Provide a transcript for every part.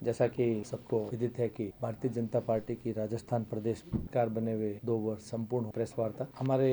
जैसा कि सबको विदित है कि भारतीय जनता पार्टी की राजस्थान प्रदेश सरकार बने हुए 2 वर्ष संपूर्ण प्रेस वार्ता हमारे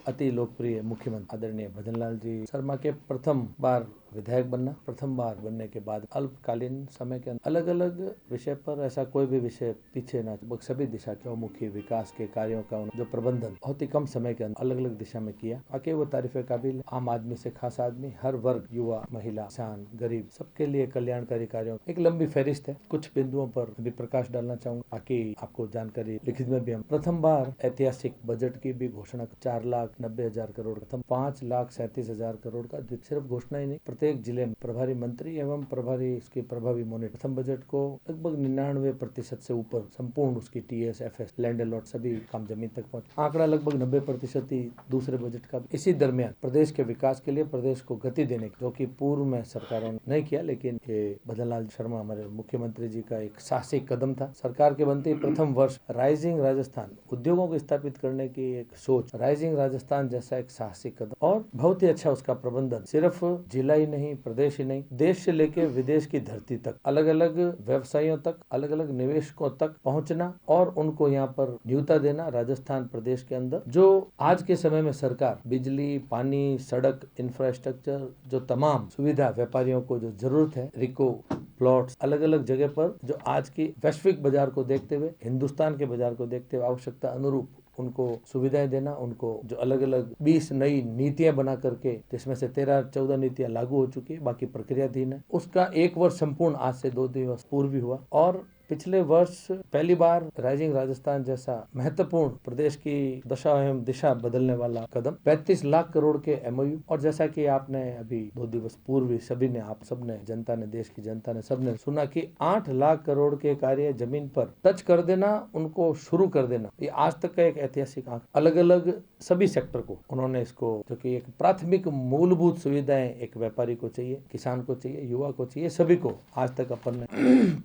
अति लोकप्रिय मुख्यमंत्री आदरणीय भजन लाल जी शर्मा के प्रथम बार विधायक बनना, प्रथम बार बनने के बाद अल्पकालीन समय के अलग अलग विषय पर ऐसा कोई भी विषय पीछे ना, सभी दिशा के मुख्य विकास के कार्यों का जो प्रबंधन बहुत ही कम समय के अंदर अलग अलग दिशा में किया। बाकी वो तारीफे काबिल, आम आदमी से खास आदमी, हर वर्ग, युवा, महिला, किसान, गरीब, सबके लिए कल्याणकारी कार्यों एक लंबी फहरिस्त है। कुछ बिंदुओं पर अभी प्रकाश डालना चाहूंगा ताकि आपको जानकारी लिखित में भी। हम प्रथम बार ऐतिहासिक बजट की भी घोषणा 4,90,000 करोड़, प्रथम 5,37,000 करोड़ का सिर्फ घोषणा ही नहीं, प्रत्येक जिले में प्रभारी मंत्री एवं प्रभारी इसके प्रभावी मॉनिटर प्रथम बजट को लगभग 99% से ऊपर संपूर्ण उसकी टीएस, एफएस, लैंड अलॉट सभी काम जमीन तक पहुंचे। आंकड़ा लगभग 90% ही दूसरे बजट का। इसी दरमियान प्रदेश के विकास के लिए, प्रदेश को गति देने की, जो कि पूर्व में सरकारों ने नहीं किया, लेकिन ये भजन लाल शर्मा हमारे मुख्यमंत्री जी का एक साहसिक कदम था। सरकार के बनते प्रथम वर्ष राइजिंग राजस्थान उद्योगों को स्थापित करने की एक सोच, राइजिंग राजस्थान जैसा एक साहसिक कदम और बहुत ही अच्छा उसका प्रबंधन, सिर्फ जिला ही नहीं, प्रदेश ही नहीं, देश से लेकर विदेश की धरती तक, अलग अलग व्यवसायियों तक, अलग अलग निवेशकों तक पहुंचना और उनको यहाँ पर न्योता देना। राजस्थान प्रदेश के अंदर जो आज के समय में सरकार बिजली, पानी, सड़क, इंफ्रास्ट्रक्चर, जो तमाम सुविधा व्यापारियों को जो जरूरत है, रिको प्लॉट्स अलग अलग जगह पर, जो आज की वैश्विक बाजार को देखते हुए, हिंदुस्तान के बाजार को देखते हुए आवश्यकता अनुरूप उनको सुविधाएं देना, उनको जो अलग अलग 20 नई नीतियां बना करके, जिसमें से 13-14 नीतियां लागू हो चुकी है, बाकी प्रक्रियाधीन है। उसका 1 वर्ष संपूर्ण आज से 2 दिवस पूर्व हुआ और पिछले वर्ष पहली बार राइजिंग राजस्थान जैसा महत्वपूर्ण प्रदेश की दशा एवं दिशा बदलने वाला कदम 35 लाख करोड़ के एमओयू, और जैसा कि आपने अभी 2 दिवस पूर्व सभी ने, आप सबने, जनता ने, देश की जनता ने, सबने सुना कि 8 लाख करोड़ के कार्य जमीन पर टच कर देना, उनको शुरू कर देना, ये आज तक का एक ऐतिहासिक आंक। अलग अलग सभी सेक्टर को उन्होंने इसको, जो कि एक प्राथमिक मूलभूत सुविधाएं एक व्यापारी को चाहिए, किसान को चाहिए, युवा को चाहिए, सभी को आज तक अपन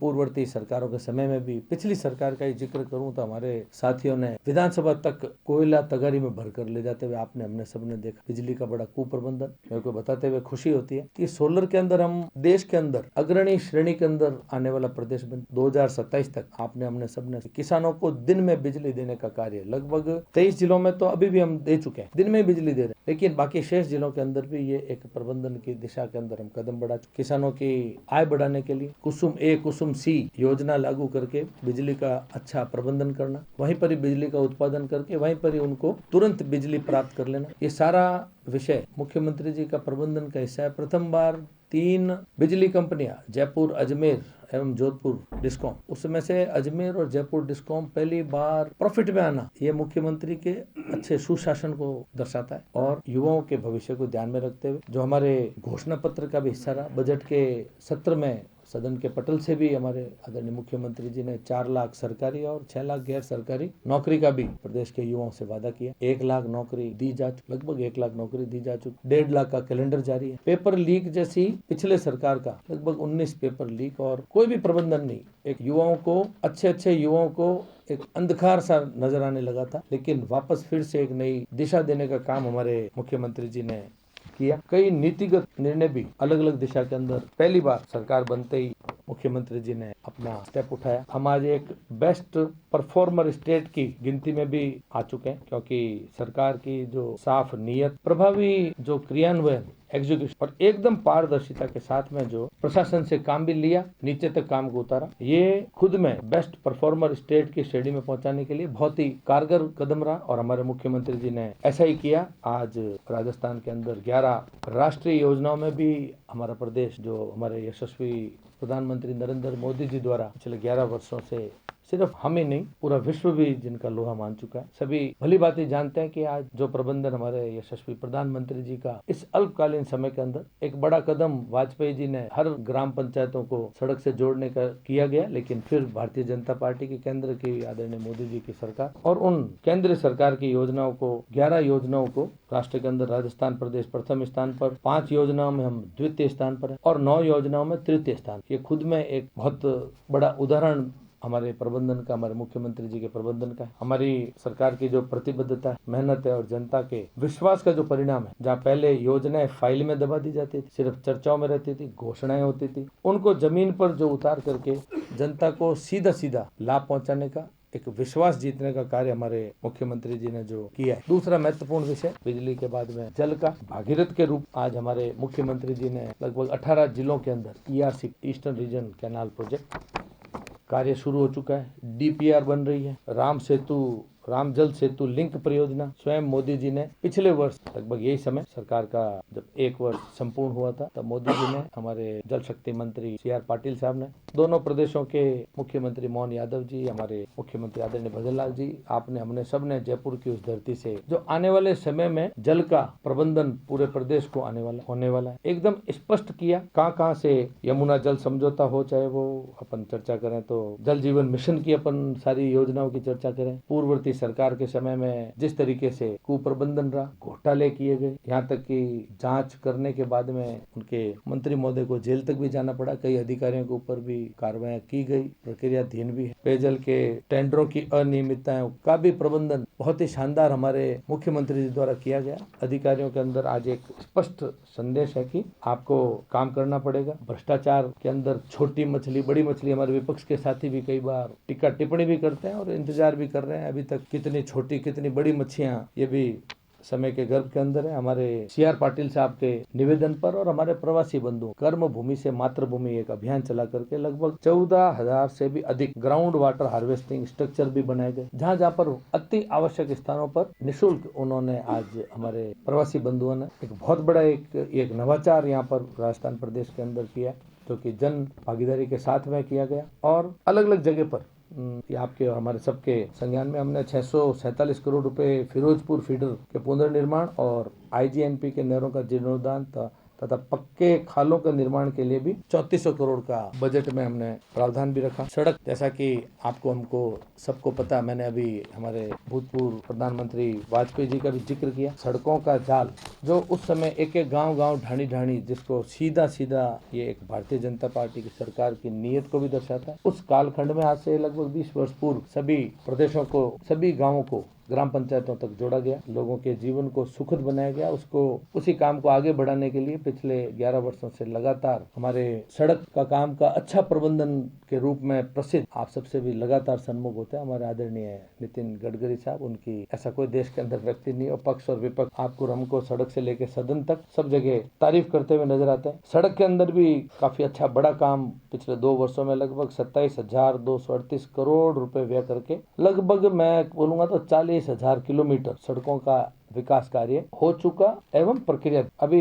पूर्ववर्ती सरकारों समय में भी, पिछली सरकार का ही जिक्र करूं तो हमारे साथियों ने विधानसभा तक कोयला तगारी में भरकर ले जाते हुए आपने, हमने सबने देखा। बिजली का बड़ा कुप्रबंधन, मेरे को बताते हुए खुशी होती है कि सोलर के अंदर हम देश के अंदर अग्रणी श्रेणी के अंदर आने वाला प्रदेश बन 2027 तक आपने, हमने सबने किसानों को दिन में बिजली देने का कार्य लगभग 23 जिलों में तो अभी भी हम दे चुके हैं, दिन में बिजली दे रहे हैं, लेकिन बाकी शेष जिलों के अंदर भी ये एक प्रबंधन की दिशा के अंदर हम कदम बढ़ा चुके। किसानों की आय बढ़ाने के लिए कुसुम ए, कुसुम सी योजना लागू करके बिजली का अच्छा प्रबंधन करना, वहीं पर ही बिजली का उत्पादन करके वहीं पर ही उनको तुरंत बिजली प्राप्त कर लेना, ये सारा विषय मुख्यमंत्री जी का प्रबंधन का हिस्सा है। प्रथम बार 3 बिजली कंपनियां, जयपुर, अजमेर एवं जोधपुर डिस्कॉम, उसमें से अजमेर और जयपुर डिस्कॉम पहली बार प्रॉफिट में आना, ये मुख्यमंत्री के अच्छे सुशासन को दर्शाता है और युवाओं के भविष्य को ध्यान में रखते हुए जो हमारे घोषणा पत्र का भी हिस्सा रहा, बजट के सत्र में सदन के पटल से भी हमारे आदरणीय मुख्यमंत्री जी ने 4 लाख सरकारी और 6 लाख गैर सरकारी नौकरी का भी प्रदेश के युवाओं से वादा किया। 1 लाख नौकरी दी जा चुकी, लगभग 1 लाख नौकरी दी जा चुकी, 1.5 लाख का कैलेंडर जारी है। पेपर लीक जैसी पिछले सरकार का लगभग 19 पेपर लीक और कोई भी प्रबंधन नहीं, एक युवाओं को, अच्छे युवाओं को एक अंधकार सा नजर आने लगा था, लेकिन वापस फिर से एक नई दिशा देने का काम हमारे मुख्यमंत्री जी ने किया। कई नीतिगत निर्णय भी अलग अलग दिशा के अंदर पहली बार सरकार बनते ही मुख्यमंत्री जी ने अपना स्टेप उठाया। हम आज एक बेस्ट परफॉर्मर स्टेट की गिनती में भी आ चुके हैं, क्योंकि सरकार की जो साफ नीयत, प्रभावी जो क्रियान्वयन, एग्जीक्यूशन और एकदम पारदर्शिता के साथ में जो प्रशासन से काम भी लिया, नीचे तक काम को उतारा, ये खुद में बेस्ट परफॉर्मर स्टेट की श्रेणी में पहुंचाने के लिए बहुत ही कारगर कदम रहा और हमारे मुख्यमंत्री जी ने ऐसा ही किया। आज राजस्थान के अंदर 11 राष्ट्रीय योजनाओं में भी हमारा प्रदेश, जो हमारे यशस्वी प्रधानमंत्री नरेंद्र मोदी जी द्वारा पिछले 11 वर्षों से सिर्फ हम ही नहीं, पूरा विश्व भी जिनका लोहा मान चुका है, सभी भली बात ही जानते हैं कि आज जो प्रबंधन हमारे यशस्वी प्रधानमंत्री जी का इस अल्पकालीन समय के अंदर एक बड़ा कदम वाजपेयी जी ने हर ग्राम पंचायतों को सड़क से जोड़ने का किया गया, लेकिन फिर भारतीय जनता पार्टी की केंद्र की आदरणीय मोदी जी की सरकार और उन केंद्र सरकार की योजनाओं को, 11 योजनाओं को राष्ट्र के अंदर राजस्थान प्रदेश प्रथम स्थान पर, 5 योजनाओं में हम द्वितीय स्थान पर है और 9 योजनाओं में तृतीय स्थान। ये खुद में एक बहुत बड़ा उदाहरण हमारे प्रबंधन का, हमारे मुख्यमंत्री जी के प्रबंधन का, हमारी सरकार की जो प्रतिबद्धता है, मेहनत है और जनता के विश्वास का जो परिणाम है। जहाँ पहले योजनाएं फाइल में दबा दी जाती थी, सिर्फ चर्चाओं में रहती थी, घोषणाएं होती थी, उनको जमीन पर जो उतार करके जनता को सीधा सीधा लाभ पहुंचाने का, एक विश्वास जीतने का कार्य हमारे मुख्यमंत्री जी ने जो किया है। दूसरा महत्वपूर्ण विषय बिजली के बाद में जल का भागीरथ के रूप आज हमारे मुख्यमंत्री जी ने लगभग 18 जिलों के अंदर ERC eastern region canal project कार्य शुरू हो चुका है। DPR बन रही है। राम जल सेतु लिंक परियोजना स्वयं मोदी जी ने पिछले वर्ष लगभग यही समय सरकार का जब 1 वर्ष संपूर्ण हुआ था, तब मोदी जी ने, हमारे जल शक्ति मंत्री CR पाटिल साहब ने, दोनों प्रदेशों के मुख्यमंत्री मोहन यादव जी, हमारे मुख्यमंत्री आदरणीय भजन लाल जी, आपने, हमने सब ने जयपुर की उस धरती से जो आने वाले समय में जल का प्रबंधन पूरे प्रदेश को होने वाला है, एकदम स्पष्ट किया। कहाँ से यमुना जल समझौता हो, चाहे वो अपन चर्चा करें तो जल जीवन मिशन की अपन सारी योजनाओं की चर्चा करें, पूर्ववर्ती सरकार के समय में जिस तरीके से कुप्रबंधन रहा, घोटाले किए गए, यहाँ तक कि जांच करने के बाद में उनके मंत्री महोदय को जेल तक भी जाना पड़ा, कई अधिकारियों के ऊपर भी कार्रवाई की गई, प्रक्रियाधीन भी है। पेयजल के टेंडरों की अनियमितताओं का भी प्रबंधन बहुत ही शानदार हमारे मुख्यमंत्री जी द्वारा किया गया। अधिकारियों के अंदर आज एक स्पष्ट संदेश है कि आपको काम करना पड़ेगा। भ्रष्टाचार के अंदर छोटी मछली, बड़ी मछली, हमारे विपक्ष के साथी भी कई बार टीका टिप्पणी भी करते हैं और इंतजार भी कर रहे हैं अभी तक कितनी छोटी कितनी बड़ी मच्छियां, ये भी समय के गर्भ के अंदर है। हमारे CR पाटिल साहब के निवेदन पर और हमारे प्रवासी बंधुओं कर्म भूमि से मातृभूमि एक अभियान चला करके लगभग 14,000 से भी अधिक ग्राउंड वाटर हार्वेस्टिंग स्ट्रक्चर भी बनाए गए, जहाँ पर अति आवश्यक स्थानों पर निःशुल्क उन्होंने आज हमारे प्रवासी बंधुओं ने एक बहुत बड़ा एक नवाचार यहाँ पर राजस्थान प्रदेश के अंदर किया, जो कि जन भागीदारी के साथ में किया गया। और अलग अलग जगह पर ये आपके और हमारे सबके संज्ञान में हमने 647 करोड़ रुपए फिरोजपुर फीडर के पुनर्निर्माण और IGNP के नहरों का जीर्णोद्धार तथा पक्के खालों के निर्माण के लिए भी 3400 करोड़ का बजट में हमने प्रावधान भी रखा। सड़क, जैसा कि हमको सबको पता, मैंने अभी हमारे भूतपूर्व प्रधानमंत्री वाजपेयी जी का भी जिक्र किया। सड़कों का जाल जो उस समय एक एक गांव ढाणी जिसको सीधा ये एक भारतीय जनता पार्टी की सरकार की नीयत को भी दर्शाता है। उस कालखंड में आज से लगभग 20 वर्ष पूर्व सभी प्रदेशों को, सभी गाँवों को ग्राम पंचायतों तक जोड़ा गया, लोगों के जीवन को सुखद बनाया गया। उसी काम को आगे बढ़ाने के लिए पिछले 11 वर्षों से लगातार हमारे सड़क का काम का अच्छा प्रबंधन के रूप में प्रसिद्ध, आप सबसे भी लगातार सन्मुख होते हैं हमारे आदरणीय नितिन गडकरी साहब। उनकी ऐसा कोई देश के अंदर व्यक्ति नहीं और पक्ष और विपक्ष आपको हमको सड़क से लेकर सदन तक सब जगह तारीफ करते हुए नजर आते हैं। सड़क के अंदर भी काफी अच्छा बड़ा काम पिछले 2 वर्षों में लगभग 27,238 करोड़ रुपए व्यय करके लगभग मैं बोलूंगा तो 40,000 किलोमीटर सड़कों का विकास कार्य हो चुका एवं प्रक्रिया। अभी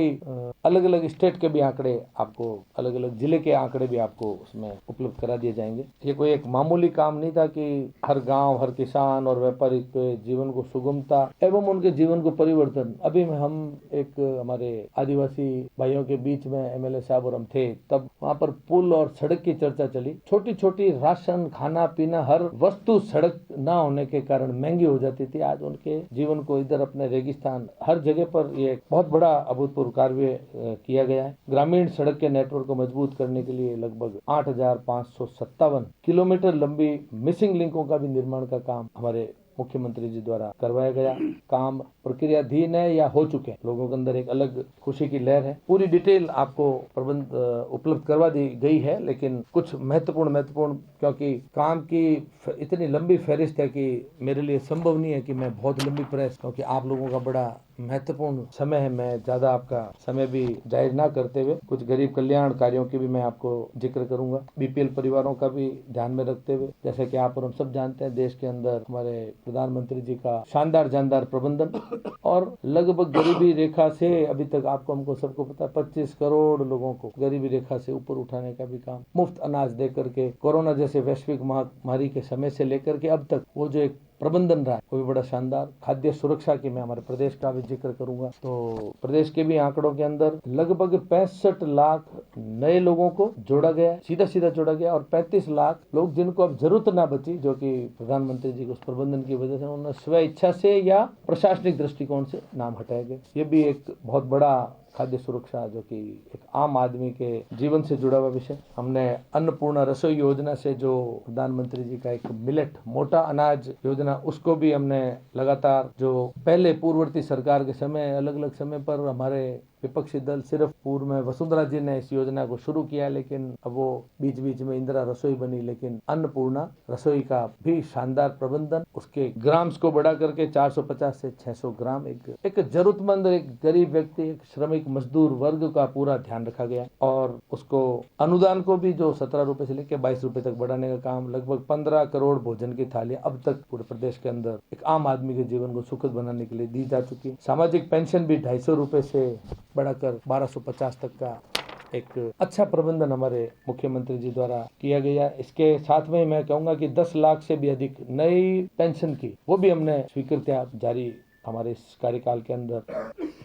अलग अलग स्टेट के भी आंकड़े आपको, अलग अलग जिले के आंकड़े भी आपको उसमें उपलब्ध करा दिए जाएंगे। ये कोई एक मामूली काम नहीं था कि हर गांव, हर किसान और व्यापारी के जीवन को सुगमता एवं उनके जीवन को परिवर्तन। अभी हम एक हमारे आदिवासी भाइयों के बीच में MLA साहब और हम थे, तब वहाँ पर पुल और सड़क की चर्चा चली। छोटी छोटी राशन, खाना पीना, हर वस्तु सड़क न होने के कारण महंगी हो जाती थी। आज उनके जीवन को इधर अपने रेगिस्तान हर जगह पर ये बहुत बड़ा अभूतपूर्व कार्य किया गया है। ग्रामीण सड़क के नेटवर्क को मजबूत करने के लिए लगभग 8,557 किलोमीटर लंबी मिसिंग लिंकों का भी निर्माण का काम हमारे मुख्यमंत्री जी द्वारा करवाया गया। काम प्रक्रियाधीन है या हो चुके हैं, लोगों के अंदर एक अलग खुशी की लहर है। पूरी डिटेल आपको प्रबंध उपलब्ध करवा दी गई है, लेकिन कुछ महत्वपूर्ण क्योंकि काम की इतनी लंबी फहरिस्त है कि मेरे लिए संभव नहीं है कि मैं बहुत लंबी प्रेस, क्योंकि आप लोगों का बड़ा महत्वपूर्ण समय है, मैं ज्यादा आपका समय भी जाहिर ना करते हुए कुछ गरीब कल्याण कार्यों की भी मैं आपको जिक्र करूंगा। BPL परिवारों का भी ध्यान में रखते हुए, जैसे कि आप और हम सब जानते हैं, देश के अंदर हमारे प्रधानमंत्री जी का शानदार प्रबंधन और लगभग गरीबी रेखा से अभी तक आपको हमको सबको पता है 25 करोड़ लोगों को गरीबी रेखा से ऊपर उठाने का भी काम, मुफ्त अनाज दे करके, कोरोना जैसे वैश्विक महामारी के समय से लेकर के अब तक वो जो एक प्रबंधन रहा है वो भी बड़ा शानदार। खाद्य सुरक्षा की मैं हमारे प्रदेश का भी जिक्र करूंगा, तो प्रदेश के भी आंकड़ों के अंदर लगभग 65 लाख नए लोगों को जोड़ा गया, सीधा जोड़ा गया, और 35 लाख लोग जिनको अब जरूरत ना बची, जो कि प्रधानमंत्री जी के उस प्रबंधन की वजह से उन्होंने स्व इच्छा से या प्रशासनिक दृष्टिकोण से नाम हटाए गए। ये भी एक बहुत बड़ा खाद्य सुरक्षा, जो कि एक आम आदमी के जीवन से जुड़ा हुआ विषय। हमने अन्नपूर्णा रसोई योजना से जो प्रधानमंत्री जी का एक मिलेट मोटा अनाज योजना, उसको भी हमने लगातार, जो पहले पूर्ववर्ती सरकार के समय अलग अलग समय पर हमारे विपक्षी दल, सिर्फ पूर्व में वसुंधरा जी ने इस योजना को शुरू किया, लेकिन अब वो बीच बीच में इंदिरा रसोई बनी, लेकिन अन्नपूर्णा रसोई का भी शानदार प्रबंधन, उसके ग्राम्स को बढ़ा करके 450 से 600 ग्राम, एक जरूरतमंद, एक गरीब व्यक्ति, एक श्रमिक मजदूर वर्ग का पूरा ध्यान रखा गया। और उसको अनुदान को भी जो 17 रुपए से लेकर 22 रुपए तक बढ़ाने का काम, लगभग 15 करोड़ भोजन की थालियां अब तक पूरे प्रदेश के अंदर एक आम आदमी के जीवन को सुखद बनाने के लिए दी जा चुकी है। सामाजिक पेंशन भी 250 रुपए से बढ़ाकर 1250 तक का एक अच्छा प्रबंधन हमारे मुख्यमंत्री जी द्वारा किया गया। इसके साथ में मैं कहूंगा कि 10 लाख से भी अधिक नई पेंशन की, वो भी हमने स्वीकृतियां जारी हमारे इस कार्यकाल के अंदर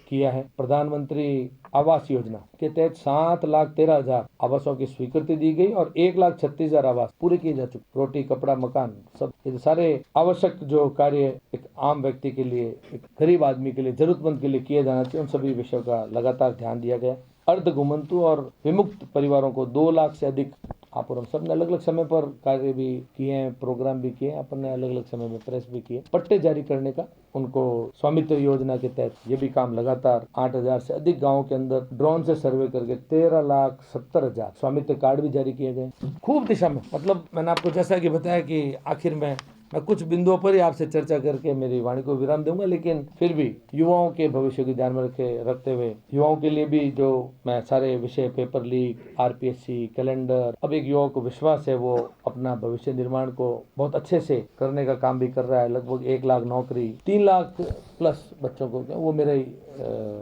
किया है। प्रधानमंत्री आवास योजना के तहत 7,13,000 आवासों की स्वीकृति दी गई और 1,36,000 आवास पूरे किए जा चुके। रोटी, कपड़ा, मकान, सब ये सारे आवश्यक जो कार्य एक आम व्यक्ति के लिए, एक गरीब आदमी के लिए, जरूरतमंद के लिए किया जाना चाहिए, उन सभी विषयों का लगातार ध्यान दिया गया। अर्ध घुमंतु और विमुक्त परिवारों को 2 लाख से अधिक, आप और हम सब ने अलग अलग समय पर कार्य भी किए हैं, प्रोग्राम भी किए हैं, अपन ने अलग अलग समय में प्रेस भी किए, पट्टे जारी करने का, उनको स्वामित्व योजना के तहत ये भी काम लगातार 8,000 से अधिक गाँव के अंदर ड्रोन से सर्वे करके 13,70,000 स्वामित्व कार्ड भी जारी किए गए। खूब दिशा में, मतलब मैंने आपको जैसा कि बताया कि आखिर में मैं कुछ बिंदुओं पर ही आपसे चर्चा करके मेरी वाणी को विराम दूंगा, लेकिन फिर भी युवाओं के भविष्य को ध्यान में रखते हुए युवाओं के लिए भी जो मैं सारे विषय, पेपर लीक, आरपीएससी, कैलेंडर, अब एक युवाओं को विश्वास है वो अपना भविष्य निर्माण को बहुत अच्छे से करने का काम भी कर रहा है। लगभग 1 लाख नौकरी, 3 लाख प्लस बच्चों को, वो मेरा ही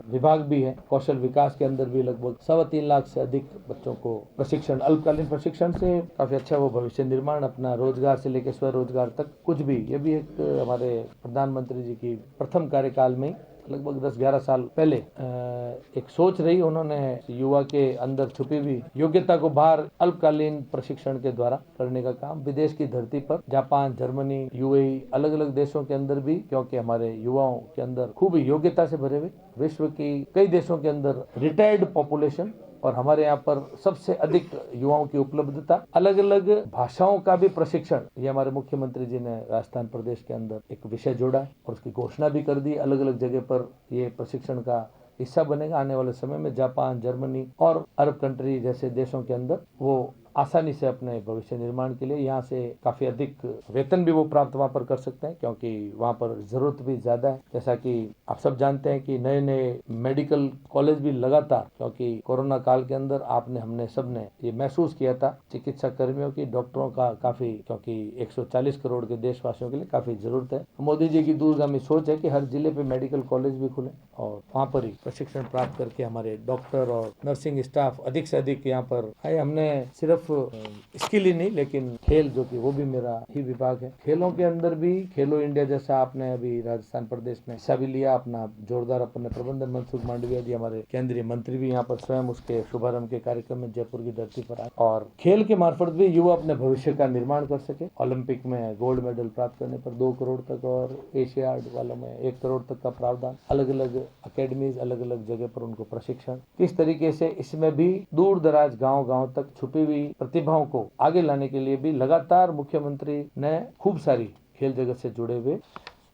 विभाग भी है। कौशल विकास के अंदर भी लगभग 3.25 लाख से अधिक बच्चों को प्रशिक्षण, अल्पकालीन प्रशिक्षण से काफी अच्छा वो भविष्य निर्माण, अपना रोजगार से लेकर स्वरोजगार तक कुछ भी, ये भी एक हमारे प्रधानमंत्री जी की प्रथम कार्यकाल में लगभग 10-11 साल पहले एक सोच रही, उन्होंने युवा के अंदर छुपी हुई योग्यता को बाहर अल्पकालीन प्रशिक्षण के द्वारा करने का काम विदेश की धरती पर, जापान, जर्मनी, यूएई, अलग अलग देशों के अंदर भी, क्योंकि हमारे युवाओं के अंदर खूब योग्यता से भरे हुए, विश्व की कई देशों के अंदर रिटायर्ड पॉपुलेशन और हमारे यहाँ पर सबसे अधिक युवाओं की उपलब्धता, अलग अलग भाषाओं का भी प्रशिक्षण, ये हमारे मुख्यमंत्री जी ने राजस्थान प्रदेश के अंदर एक विषय जोड़ा और उसकी घोषणा भी कर दी। अलग अलग जगह पर ये प्रशिक्षण का हिस्सा बनेगा। आने वाले समय में जापान, जर्मनी और अरब कंट्री जैसे देशों के अंदर वो आसानी से अपने भविष्य निर्माण के लिए यहाँ से काफी अधिक वेतन भी वो प्राप्त वहाँ पर कर सकते हैं, क्योंकि वहाँ पर जरूरत भी ज्यादा है। जैसा कि आप सब जानते हैं कि नए नए मेडिकल कॉलेज भी लगातार, क्योंकि कोरोना काल के अंदर आपने, हमने सब ने ये महसूस किया था, चिकित्सा कर्मियों की, डॉक्टरों का काफी, क्योंकि 140 करोड़ के देशवासियों के लिए काफी जरूरत है। मोदी जी की दूरगामी सोच है कि हर जिले पे मेडिकल कॉलेज भी खुले और वहाँ पर ही प्रशिक्षण प्राप्त करके हमारे डॉक्टर और नर्सिंग स्टाफ अधिक से अधिक यहाँ पर आए। हमने सिर्फ स्किल ही नहीं, लेकिन खेल, जो कि वो भी मेरा ही विभाग है, खेलों के अंदर भी खेलो इंडिया जैसा आपने अभी राजस्थान प्रदेश में हिस्सा भी लिया, अपना जोरदार अपने प्रबंधन मनसुख मांडविया जी, हमारे केंद्रीय मंत्री भी यहाँ पर स्वयं उसके शुभारंभ के कार्यक्रम में जयपुर की धरती पर आए और खेल के मार्फत भी युवा अपने भविष्य का निर्माण कर सके। ओलंपिक में गोल्ड मेडल प्राप्त करने पर 2 करोड़ तक और एशियाड वालों में 1 करोड़ तक का प्रावधान, अलग अलग अकेडमीज, अलग अलग जगह पर उनको प्रशिक्षण, किस तरीके से इसमें भी दूर दराज गाँव तक छुपी हुई प्रतिभाओं को आगे लाने के लिए भी लगातार मुख्यमंत्री ने खूब सारी खेल जगत से जुड़े हुए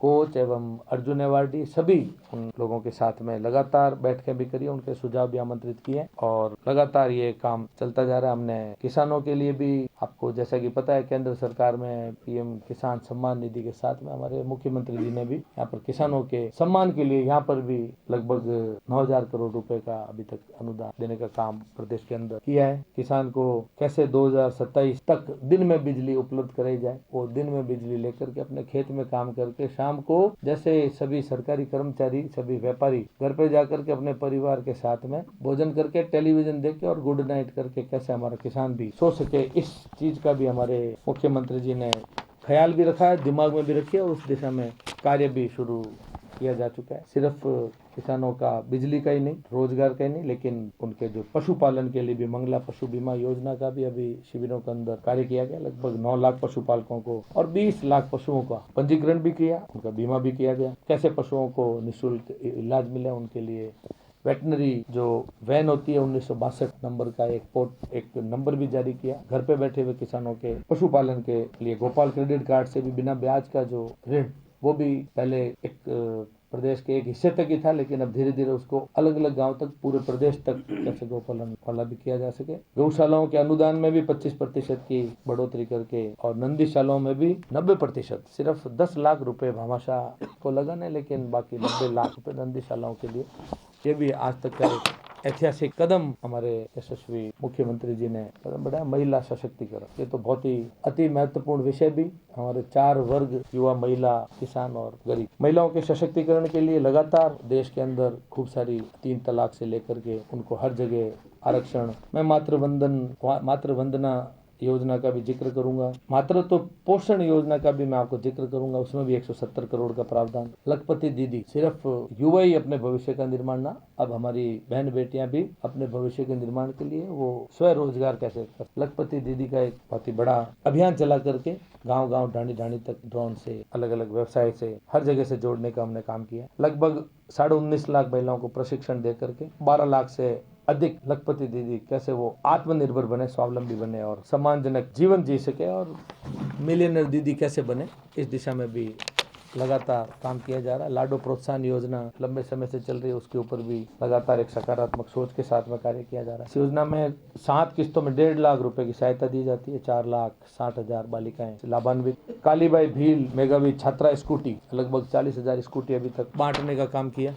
कोच एवं अर्जुन अवार्डी सभी उन लोगों के साथ में लगातार बैठकें भी करी, उनके सुझाव भी आमंत्रित किए और लगातार ये काम चलता जा रहा है। हमने किसानों के लिए भी, आपको जैसा कि पता है, केंद्र सरकार में पीएम किसान सम्मान निधि के साथ में हमारे मुख्यमंत्री जी ने भी यहाँ पर किसानों के सम्मान के लिए यहाँ पर भी लगभग 9,000 करोड़ रुपए का अभी तक अनुदान देने का काम प्रदेश के अंदर किया है। किसान को कैसे 2027 तक दिन में बिजली उपलब्ध कराई जाए, वो दिन में बिजली लेकर के अपने खेत में काम करके शाम को, जैसे सभी सरकारी कर्मचारी, सभी व्यापारी घर पे जाकर के अपने परिवार के साथ में भोजन करके, टेलीविजन देख के और गुड नाइट करके कैसे हमारा किसान भी सो सके, इस चीज का भी हमारे मुख्यमंत्री जी ने ख्याल भी रखा है, दिमाग में भी रखी है और उस दिशा में कार्य भी शुरू किया जा चुका है। सिर्फ किसानों का बिजली का ही नहीं, रोजगार का ही नहीं, लेकिन उनके जो पशुपालन के लिए भी मंगला पशु बीमा योजना का भी अभी शिविरों के अंदर कार्य किया गया। लगभग 9 लाख पशुपालकों को और 20 लाख पशुओं का पंजीकरण भी किया, उनका बीमा भी किया गया। कैसे पशुओं को निःशुल्क इलाज मिले, उनके लिए वेटनरी जो वैन होती है 1962 नंबर का एक नंबर भी जारी किया। घर पे बैठे हुए किसानों के पशुपालन के लिए गोपाल क्रेडिट कार्ड से भी बिना ब्याज का जो ऋण, वो भी पहले एक प्रदेश के एक हिस्से तक ही था, लेकिन अब धीरे धीरे उसको अलग अलग गांव तक, पूरे प्रदेश तक कैसे गौपालन वाला भी किया जा सके। गौशालाओं के अनुदान में भी 25% की बढ़ोतरी करके और नंदीशालाओं में भी 90%, सिर्फ 10 लाख रुपए भामाशाह को लगाने, लेकिन बाकी 90 लाख रुपए नंदीशालाओं के लिए। ये भी आज तक का एक ऐतिहासिक कदम हमारे यशस्वी मुख्यमंत्री जी ने कदम बढ़ाया। महिला सशक्तिकरण, ये तो बहुत ही अति महत्वपूर्ण विषय भी। हमारे 4 वर्ग, युवा, महिला, किसान और गरीब, महिलाओं के सशक्तिकरण के लिए लगातार देश के अंदर खूब सारी 3 तलाक से लेकर के उनको हर जगह आरक्षण। मैं मातृ वंदना योजना का भी जिक्र करूंगा, मातृत्व पोषण योजना का भी मैं आपको जिक्र करूंगा, उसमें भी 170 करोड़ का प्रावधान। लखपति दीदी, सिर्फ युवा ही अपने भविष्य का निर्माण ना, अब हमारी बहन बेटियां भी अपने भविष्य के निर्माण के लिए वो स्वरोजगार कैसे कर। लखपति दीदी का एक बहुत ही बड़ा अभियान चला करके गांव गांव, ढाणी ढाणी तक ड्रोन से, अलग अलग व्यवसाय से, हर जगह से जोड़ने का हमने काम किया। लगभग 19.5 लाख महिलाओं को प्रशिक्षण दे करके 12 लाख से अधिक लखपति दीदी कैसे वो आत्मनिर्भर बने, स्वावलंबी बने और सम्मानजनक जीवन जी सके, और मिलियनर दीदी कैसे बने, इस दिशा में भी लगातार काम किया जा रहा है। लाडो प्रोत्साहन योजना लंबे समय से चल रही है, उसके ऊपर भी लगातार एक सकारात्मक सोच के साथ में कार्य किया जा रहा है। इस योजना में 7 किस्तों में 1.5 लाख रुपए की सहायता दी जाती है। 4,60,000 बालिकाएं लाभान्वित। कालीबाई भील मेगावी छात्रा स्कूटी, लगभग 40,000 स्कूटी अभी तक बांटने का काम किया।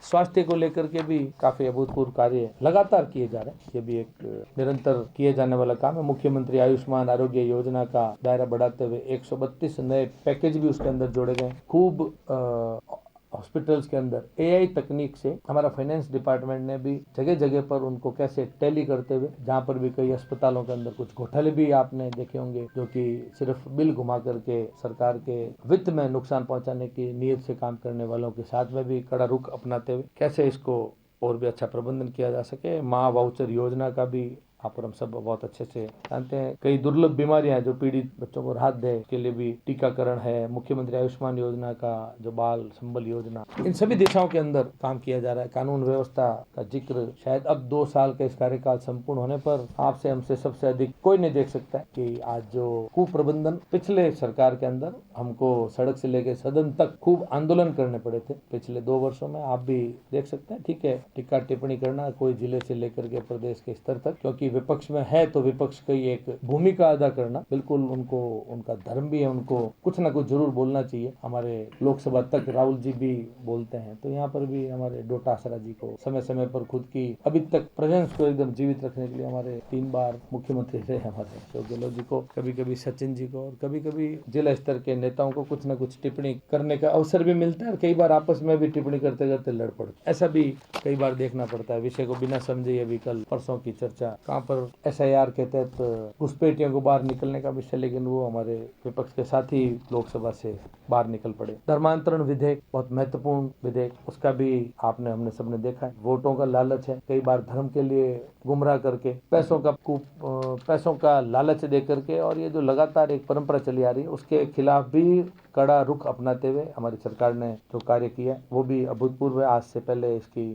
स्वास्थ्य को लेकर के भी काफी अभूतपूर्व कार्य लगातार किए जा रहे हैं, ये भी एक निरंतर किए जाने वाला काम है। मुख्यमंत्री आयुष्मान आरोग्य योजना का दायरा बढ़ाते हुए 132 नए पैकेज भी उसके अंदर जोड़े गए। खूब हॉस्पिटल्स के अंदर AI तकनीक से हमारा फाइनेंस डिपार्टमेंट ने भी जगह जगह पर उनको कैसे टैली करते हुए, जहां पर भी कई अस्पतालों के अंदर कुछ घोटाले भी आपने देखे होंगे, जो कि सिर्फ बिल घुमा करके सरकार के वित्त में नुकसान पहुंचाने की नीयत से काम करने वालों के साथ में भी कड़ा रुख अपनाते हुए कैसे इसको और भी अच्छा प्रबंधन किया जा सके। माँ वाउचर योजना का भी आप और हम सब बहुत अच्छे से जानते हैं। कई दुर्लभ बीमारियां हैं जो पीड़ित बच्चों को राहत दे, के लिए भी टीकाकरण है। मुख्यमंत्री आयुष्मान योजना का जो बाल संबल योजना, इन सभी दिशाओं के अंदर काम किया जा रहा है। कानून व्यवस्था का जिक्र शायद अब 2 साल का इस कार्यकाल संपूर्ण होने पर आपसे हमसे सबसे अधिक कोई नहीं देख सकता है कि आज जो कुप्रबंधन पिछले सरकार के अंदर, हमको सड़क से लेकर सदन तक खूब आंदोलन करने पड़े थे पिछले 2 वर्षों में, आप भी देख सकते हैं। ठीक है, टिक्का टिप्पणी करना कोई जिले से लेकर के प्रदेश के स्तर तक, क्योंकि विपक्ष में है तो विपक्ष की एक भूमिका अदा करना, बिल्कुल उनको, उनका धर्म भी है, उनको कुछ ना कुछ जरूर बोलना चाहिए। हमारे लोकसभा तक राहुल जी भी बोलते हैं, तो यहाँ पर भी हमारे डोटासरा जी को समय समय पर खुद की अभी तक प्रेजेंस को एकदम जीवित रखने के लिए हमारे 3 बार मुख्यमंत्री रहे हमारे अशोक गहलोत जी को, कभी कभी सचिन जी को, और कभी कभी जिला स्तर के नेताओं को कुछ न कुछ टिप्पणी करने का अवसर भी मिलता है, और कई बार आपस में भी टिप्पणी करते करते लड़ पड़ते, ऐसा भी कई बार देखना पड़ता है। विषय को बिना समझे, अभी कल परसों की चर्चा कहाँ पर SIR के तहत घुसपैठियों को बाहर निकलने का विषय, लेकिन वो हमारे विपक्ष के साथ ही लोकसभा से बाहर निकल पड़े। धर्मांतरण विधेयक बहुत महत्वपूर्ण विधेयक, उसका भी हमने सबने देखा है। वोटों का लालच है, कई बार धर्म के लिए गुमराह करके पैसों का लालच दे करके, और ये जो लगातार एक परंपरा चली आ रही है, उसके खिलाफ भी कड़ा रुख अपनाते हुए हमारी सरकार ने जो कार्य किया वो भी अभूतपूर्व है। आज से पहले इसकी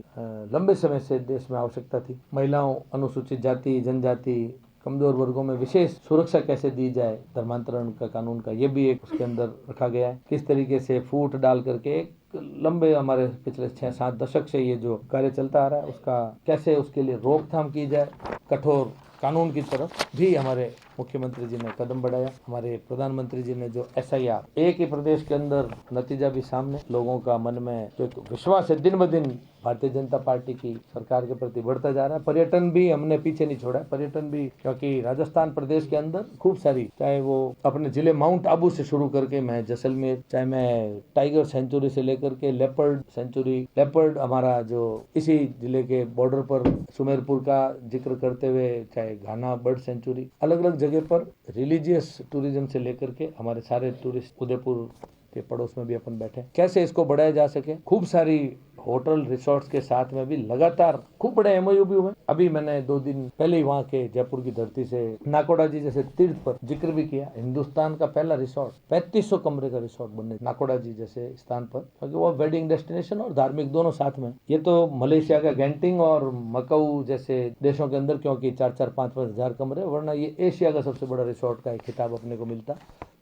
लंबे समय से देश में आवश्यकता थी। महिलाओं, अनुसूचित जाति, जनजाति, कमजोर वर्गों में विशेष सुरक्षा कैसे दी जाए धर्मांतरण का कानून का, ये भी एक उसके अंदर रखा गया है। किस तरीके से फूट डाल करके एक लंबे हमारे पिछले 6-7 दशक से ये जो कार्य चलता आ रहा है, उसका कैसे उसके लिए रोकथाम की जाए, कठोर कानून की तरफ भी हमारे मुख्यमंत्री जी ने कदम बढ़ाया। हमारे प्रधानमंत्री जी ने जो SIR, एक ही प्रदेश के अंदर नतीजा भी सामने, लोगों का मन में जो एक विश्वास है दिन ब दिन भारतीय जनता पार्टी की सरकार के प्रति बढ़ता जा रहा है। पर्यटन भी हमने पीछे नहीं छोड़ा है, पर्यटन भी, क्योंकि राजस्थान प्रदेश के अंदर खूब सारी, चाहे वो अपने जिले माउंट आबू से शुरू करके मैं जैसलमेर, चाहे मैं टाइगर सेंचुरी से लेकर के लेपर्ड सेंचुरी, लेपर्ड हमारा जो इसी जिले के बॉर्डर पर सुमेरपुर का जिक्र करते हुए, चाहे घाना बर्ड सेंचुरी, अलग अलग जगह पर रिलीजियस टूरिज्म से लेकर के हमारे सारे टूरिस्ट, उदयपुर के पड़ोस में भी अपन बैठे, कैसे इसको बढ़ाया जा सके। खूब सारी होटल रिसोर्ट्स के साथ में भी लगातार खूब बड़े एमओयू भी हुए। अभी मैंने 2 दिन पहले ही वहाँ के जयपुर की धरती से नाकोड़ा जी जैसे तीर्थ पर जिक्र भी किया। हिंदुस्तान का पहला रिसोर्ट 3500 कमरे का रिसोर्ट बनने नाकोड़ा जी जैसे स्थान पर, क्योंकि वो वेडिंग डेस्टिनेशन और धार्मिक दोनों साथ में। ये तो मलेशिया का गेंटिंग और मकाऊ जैसे देशों के अंदर, क्योंकि 4-4, 5-5 हजार कमरे, वरना ये एशिया का सबसे बड़ा रिसोर्ट का एक खिताब अपने को मिलता।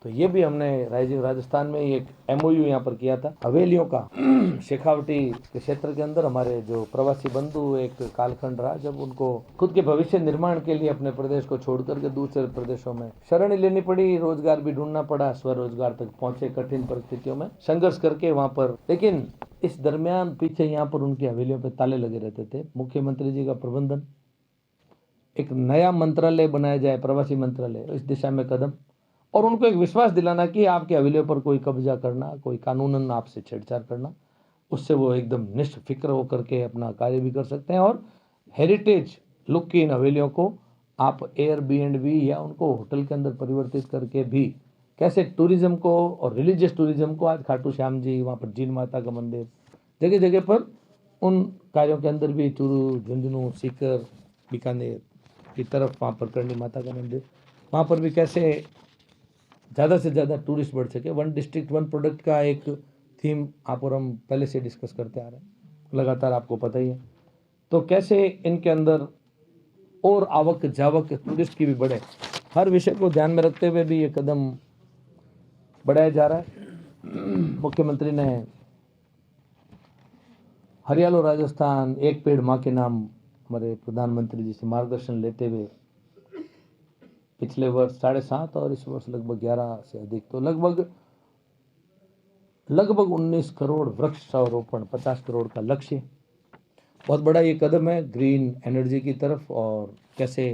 तो ये भी हमने राजस्थान में एक एमओयू यहाँ पर किया था हवेलियों का। शेखावटी के क्षेत्र के अंदर हमारे जो प्रवासी बंधु, एक कालखंड रहा जब उनको खुद के भविष्य निर्माण के लिए अपने प्रदेश को छोड़ करके दूसरे प्रदेशों में शरण लेनी पड़ी, रोजगार भी ढूंढना पड़ा, स्वरोजगार तक पहुंचे कठिन परिस्थितियों में संघर्ष करके वहां पर। लेकिन इस दरमियान पीछे यहाँ पर उनकी हवेलियों पे ताले लगे रहते थे। मुख्यमंत्री जी का प्रबंधन, एक नया मंत्रालय बनाया जाए, प्रवासी मंत्रालय, इस दिशा में कदम, और उनको एक विश्वास दिलाना कि आपके हवेलियों पर कोई कब्जा करना, कोई कानूनन आपसे छेड़छाड़ करना, उससे वो एकदम निष्फिक्र होकर के अपना कार्य भी कर सकते हैं। और हेरिटेज लुक की इन हवेलियों को आप एयरबीएनबी या उनको होटल के अंदर परिवर्तित करके भी कैसे टूरिज्म को और रिलीजियस टूरिज्म को, आज खाटू श्याम जी, वहाँ पर जीन माता का मंदिर, जगह जगह पर उन कार्यों के अंदर भी चूरू, झुंझुनू, सीकर, बीकानेर की तरफ वहाँ पर करणी माता का मंदिर, वहाँ पर भी कैसे ज़्यादा से ज़्यादा टूरिस्ट बढ़ सके। 1 डिस्ट्रिक्ट 1 प्रोडक्ट का एक थीम आप और हम पहले से डिस्कस करते आ रहे हैं, लगातार आपको पता ही है। तो कैसे इनके अंदर और आवक जावक टूरिस्ट की भी बढ़े, हर विषय को ध्यान में रखते हुए भी ये कदम बढ़ाया जा रहा है। मुख्यमंत्री ने हरियाणा राजस्थान एक पेड़ माँ के नाम हमारे प्रधानमंत्री जी से मार्गदर्शन लेते हुए पिछले वर्ष 7.5 और इस वर्ष लगभग 11 से अधिक, तो लगभग 19 करोड़ वृक्षारोपण, 50 करोड़ का लक्ष्य, बहुत बड़ा ये कदम है ग्रीन एनर्जी की तरफ। और कैसे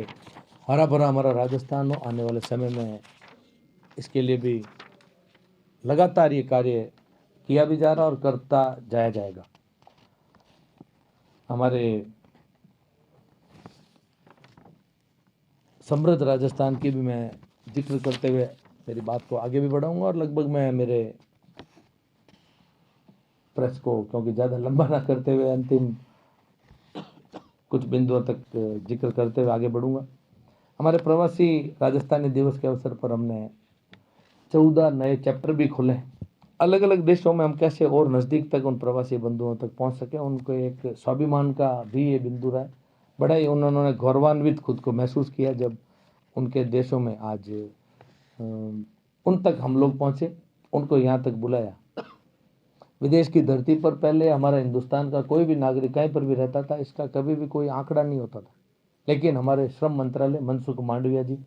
हरा भरा हमारा राजस्थान हो आने वाले समय में, इसके लिए भी लगातार ये कार्य किया भी जा रहा और करता जाया जाएगा। हमारे समृद्ध राजस्थान की भी मैं जिक्र करते हुए मेरी बात को आगे भी बढ़ाऊंगा, और लगभग मैं मेरे प्रेस को, क्योंकि ज़्यादा लंबा ना करते हुए, अंतिम कुछ बिंदुओं तक जिक्र करते हुए आगे बढ़ूंगा। हमारे प्रवासी राजस्थानी दिवस के अवसर पर हमने 14 नए चैप्टर भी खोले। अलग अलग देशों में हम कैसे और नज़दीक तक उन प्रवासी बंधुओं तक पहुंच सके, उनको एक स्वाभिमान का भी ये बिंदु रहा है। बड़ा ही उन्होंने गौरवान्वित खुद को महसूस किया जब उनके देशों में आज उन तक हम लोग पहुँचे, उनको यहाँ तक बुलाया। विदेश की धरती पर पहले हमारा हिंदुस्तान का कोई भी नागरिक कहीं पर भी रहता था, इसका कभी भी कोई आंकड़ा नहीं होता था। लेकिन हमारे श्रम मंत्रालय, मनसुख मांडविया जी,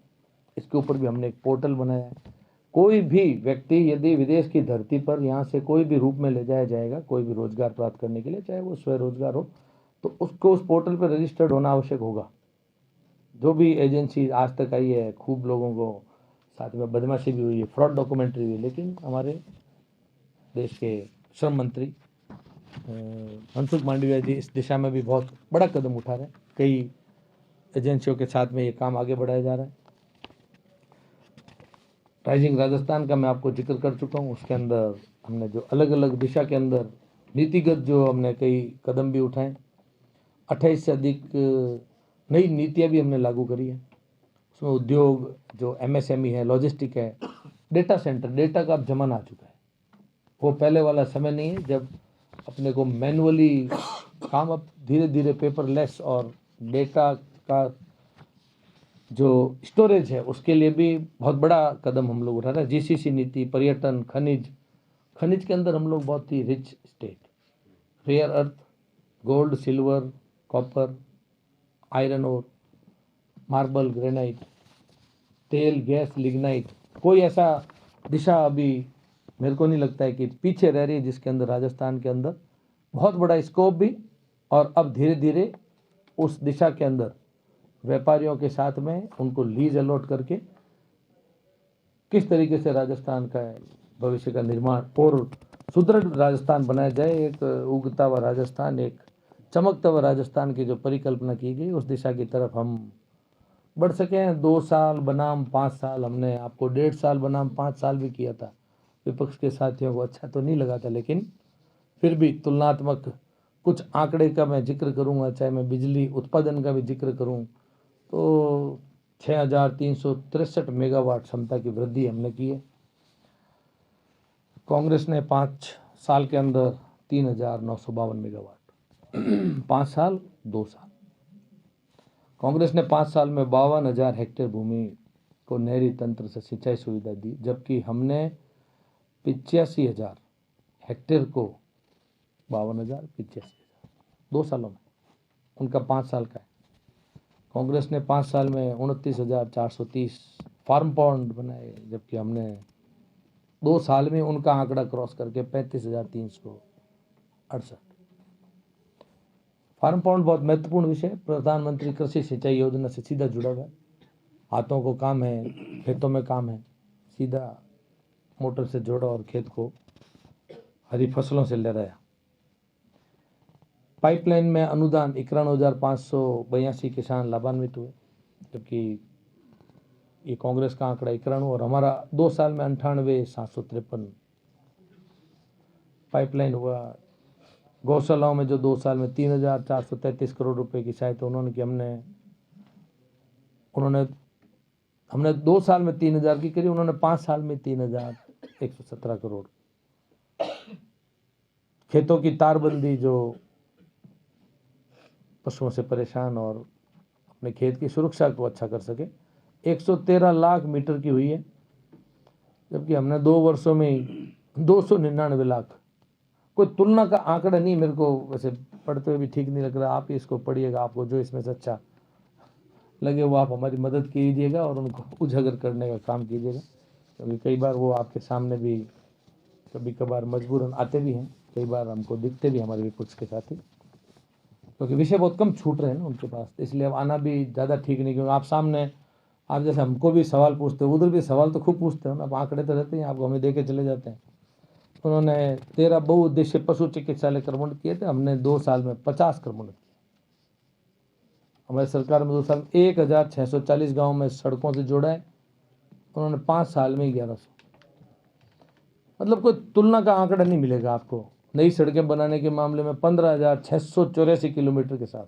इसके ऊपर भी हमने एक पोर्टल बनाया है। कोई भी व्यक्ति यदि विदेश की धरती पर यहाँ से कोई भी रूप में ले जाया जाएगा, कोई भी रोजगार प्राप्त करने के लिए, चाहे वो स्वरोजगार हो, तो उसको उस पोर्टल पर रजिस्टर्ड होना आवश्यक होगा। जो भी एजेंसी आज तक आई है, खूब लोगों को साथ में बदमाशी भी हुई है, फ्रॉड डॉक्यूमेंट्री हुई, लेकिन हमारे देश के श्रम मंत्री मनसुख मांडविया जी इस दिशा में भी बहुत बड़ा कदम उठा रहे हैं। कई एजेंसियों के साथ में ये काम आगे बढ़ाया जा रहा है। राइजिंग राजस्थान का मैं आपको जिक्र कर चुका हूँ, उसके अंदर हमने जो अलग अलग दिशा के अंदर नीतिगत जो हमने कई कदम भी उठाए, 28 से अधिक नई नीतियाँ भी हमने लागू करी है। उसमें उद्योग जो एमएसएमई है, लॉजिस्टिक है, डेटा सेंटर, डेटा का अब जमाना आ चुका है। वो पहले वाला समय नहीं है जब अपने को मैनुअली काम, अब धीरे धीरे पेपरलेस, और डेटा का जो स्टोरेज है उसके लिए भी बहुत बड़ा कदम हम लोग उठा रहे हैं। जीसीसी नीति, पर्यटन, खनिज के अंदर हम लोग बहुत ही rich state, rare earth, gold, silver, copper, iron ore, marble, granite, तेल, गैस, लिग्नाइट, कोई ऐसा दिशा अभी मेरे को नहीं लगता है कि पीछे रह रही है, जिसके अंदर राजस्थान के अंदर बहुत बड़ा स्कोप भी, और अब धीरे धीरे उस दिशा के अंदर व्यापारियों के साथ में उनको लीज अलॉट करके किस तरीके से राजस्थान का भविष्य का निर्माण और सुदृढ़ राजस्थान बनाया जाए, एक उगता हुआ राजस्थान, एक चमकता हुआ राजस्थान की जो परिकल्पना की गई, उस दिशा की तरफ हम बढ़ सके हैं। 2 साल बनाम 5 साल, हमने आपको 1.5 साल बनाम 5 साल भी किया था। विपक्ष के साथियों को अच्छा तो नहीं लगा था, लेकिन फिर भी तुलनात्मक कुछ आंकड़े का मैं जिक्र करूंगा, चाहे मैं बिजली उत्पादन का भी जिक्र करूं, तो 6,363 मेगावाट क्षमता की वृद्धि हमने की है। कांग्रेस ने 5 साल के अंदर 3,952 मेगावाट 5 साल 2 साल। कांग्रेस ने 5 साल में 52,000 हेक्टेयर भूमि को नहरी तंत्र से सिंचाई सुविधा दी, जबकि हमने 85,000 हेक्टेयर को 52,000 85,000 2 सालों में, उनका 5 साल का है। कांग्रेस ने 5 साल में 29,430 फार्म पॉन्ड बनाए, जबकि हमने 2 साल में उनका आंकड़ा क्रॉस करके 35,368। फार्म पॉन्ड बहुत महत्वपूर्ण विषय, प्रधानमंत्री कृषि सिंचाई योजना से सीधा जुड़ा हुआ है। हाथों को काम है, खेतों में काम है, सीधा मोटर से जोड़ा और खेत को हरी फसलों से लहराया। पाइपलाइन में अनुदान 91,582 किसान लाभान्वित हुए, जबकि ये कांग्रेस का आंकड़ा 91 और हमारा 2 साल में 98,753 पाइपलाइन हुआ। गौशालाओं में जो 2 साल में 3,433 करोड़ रुपए की सहायता उन्होंने की, हमने 2 साल में 3,000 की करी, उन्होंने 5 साल में 3,117 करोड़। खेतों की तारबंदी, जो पशुओं से परेशान और अपने खेत की सुरक्षा को अच्छा कर सके, 113 लाख मीटर की हुई है, जबकि हमने 2 वर्षों में 299 लाख। कोई तुलना का आंकड़ा नहीं, मेरे को वैसे पढ़ते हुए भी ठीक नहीं लग रहा, आप ही इसको पढ़िएगा, आपको जो इसमें से अच्छा लगे वो आप हमारी मदद कीजिएगा और उनको उजागर करने का काम कीजिएगा, क्योंकि कई बार वो आपके सामने भी कभी कभार मजबूरन आते भी हैं, कई बार हमको दिखते भी हमारे विपक्ष के साथी, क्योंकि विषय बहुत कम छूट रहे हैं ना उनके पास, इसलिए अब आना भी ज़्यादा ठीक नहीं। क्योंकि आप सामने, आप जैसे हमको भी सवाल पूछते हो, उधर भी सवाल तो खूब पूछते हो ना, अब आंकड़े तो रहते हैं, आपको हमें दे के चले जाते हैं। उन्होंने 13 बहुउद्देशीय पशु चिकित्सालय क्रमोन्नत किए थे, हमने 2 साल में 50 क्रमोन्नत किए। हमारी सरकार में 2 साल में 1,640 गाँव में सड़कों से जोड़ा है, उन्होंने 5 साल में 1100। मतलब कोई तुलना का आंकड़ा नहीं मिलेगा आपको। नई सड़कें बनाने के मामले में 15,684 किलोमीटर के साथ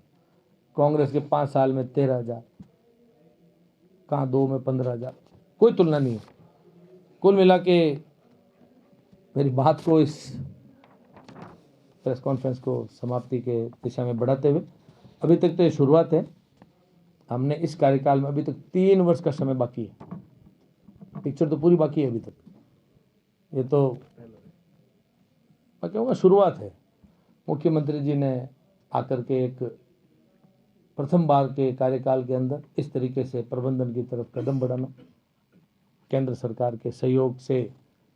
कांग्रेस के 5 साल में 13,000, कहाँ 2 में 15,000, कोई तुलना नहीं है। कुल मिला के मेरी बात को, इस प्रेस कॉन्फ्रेंस को समाप्ति के दिशा में बढ़ाते हुए, अभी तक तो ये शुरुआत है। हमने इस कार्यकाल में अभी तक 3 वर्ष का समय बाकी है, पिक्चर तो पूरी बाकी है अभी तक। ये तो मैं कहूँगा शुरुआत है। मुख्यमंत्री जी ने आकर के एक प्रथम बार के कार्यकाल के अंदर इस तरीके से प्रबंधन की तरफ कदम बढ़ाना, केंद्र सरकार के सहयोग से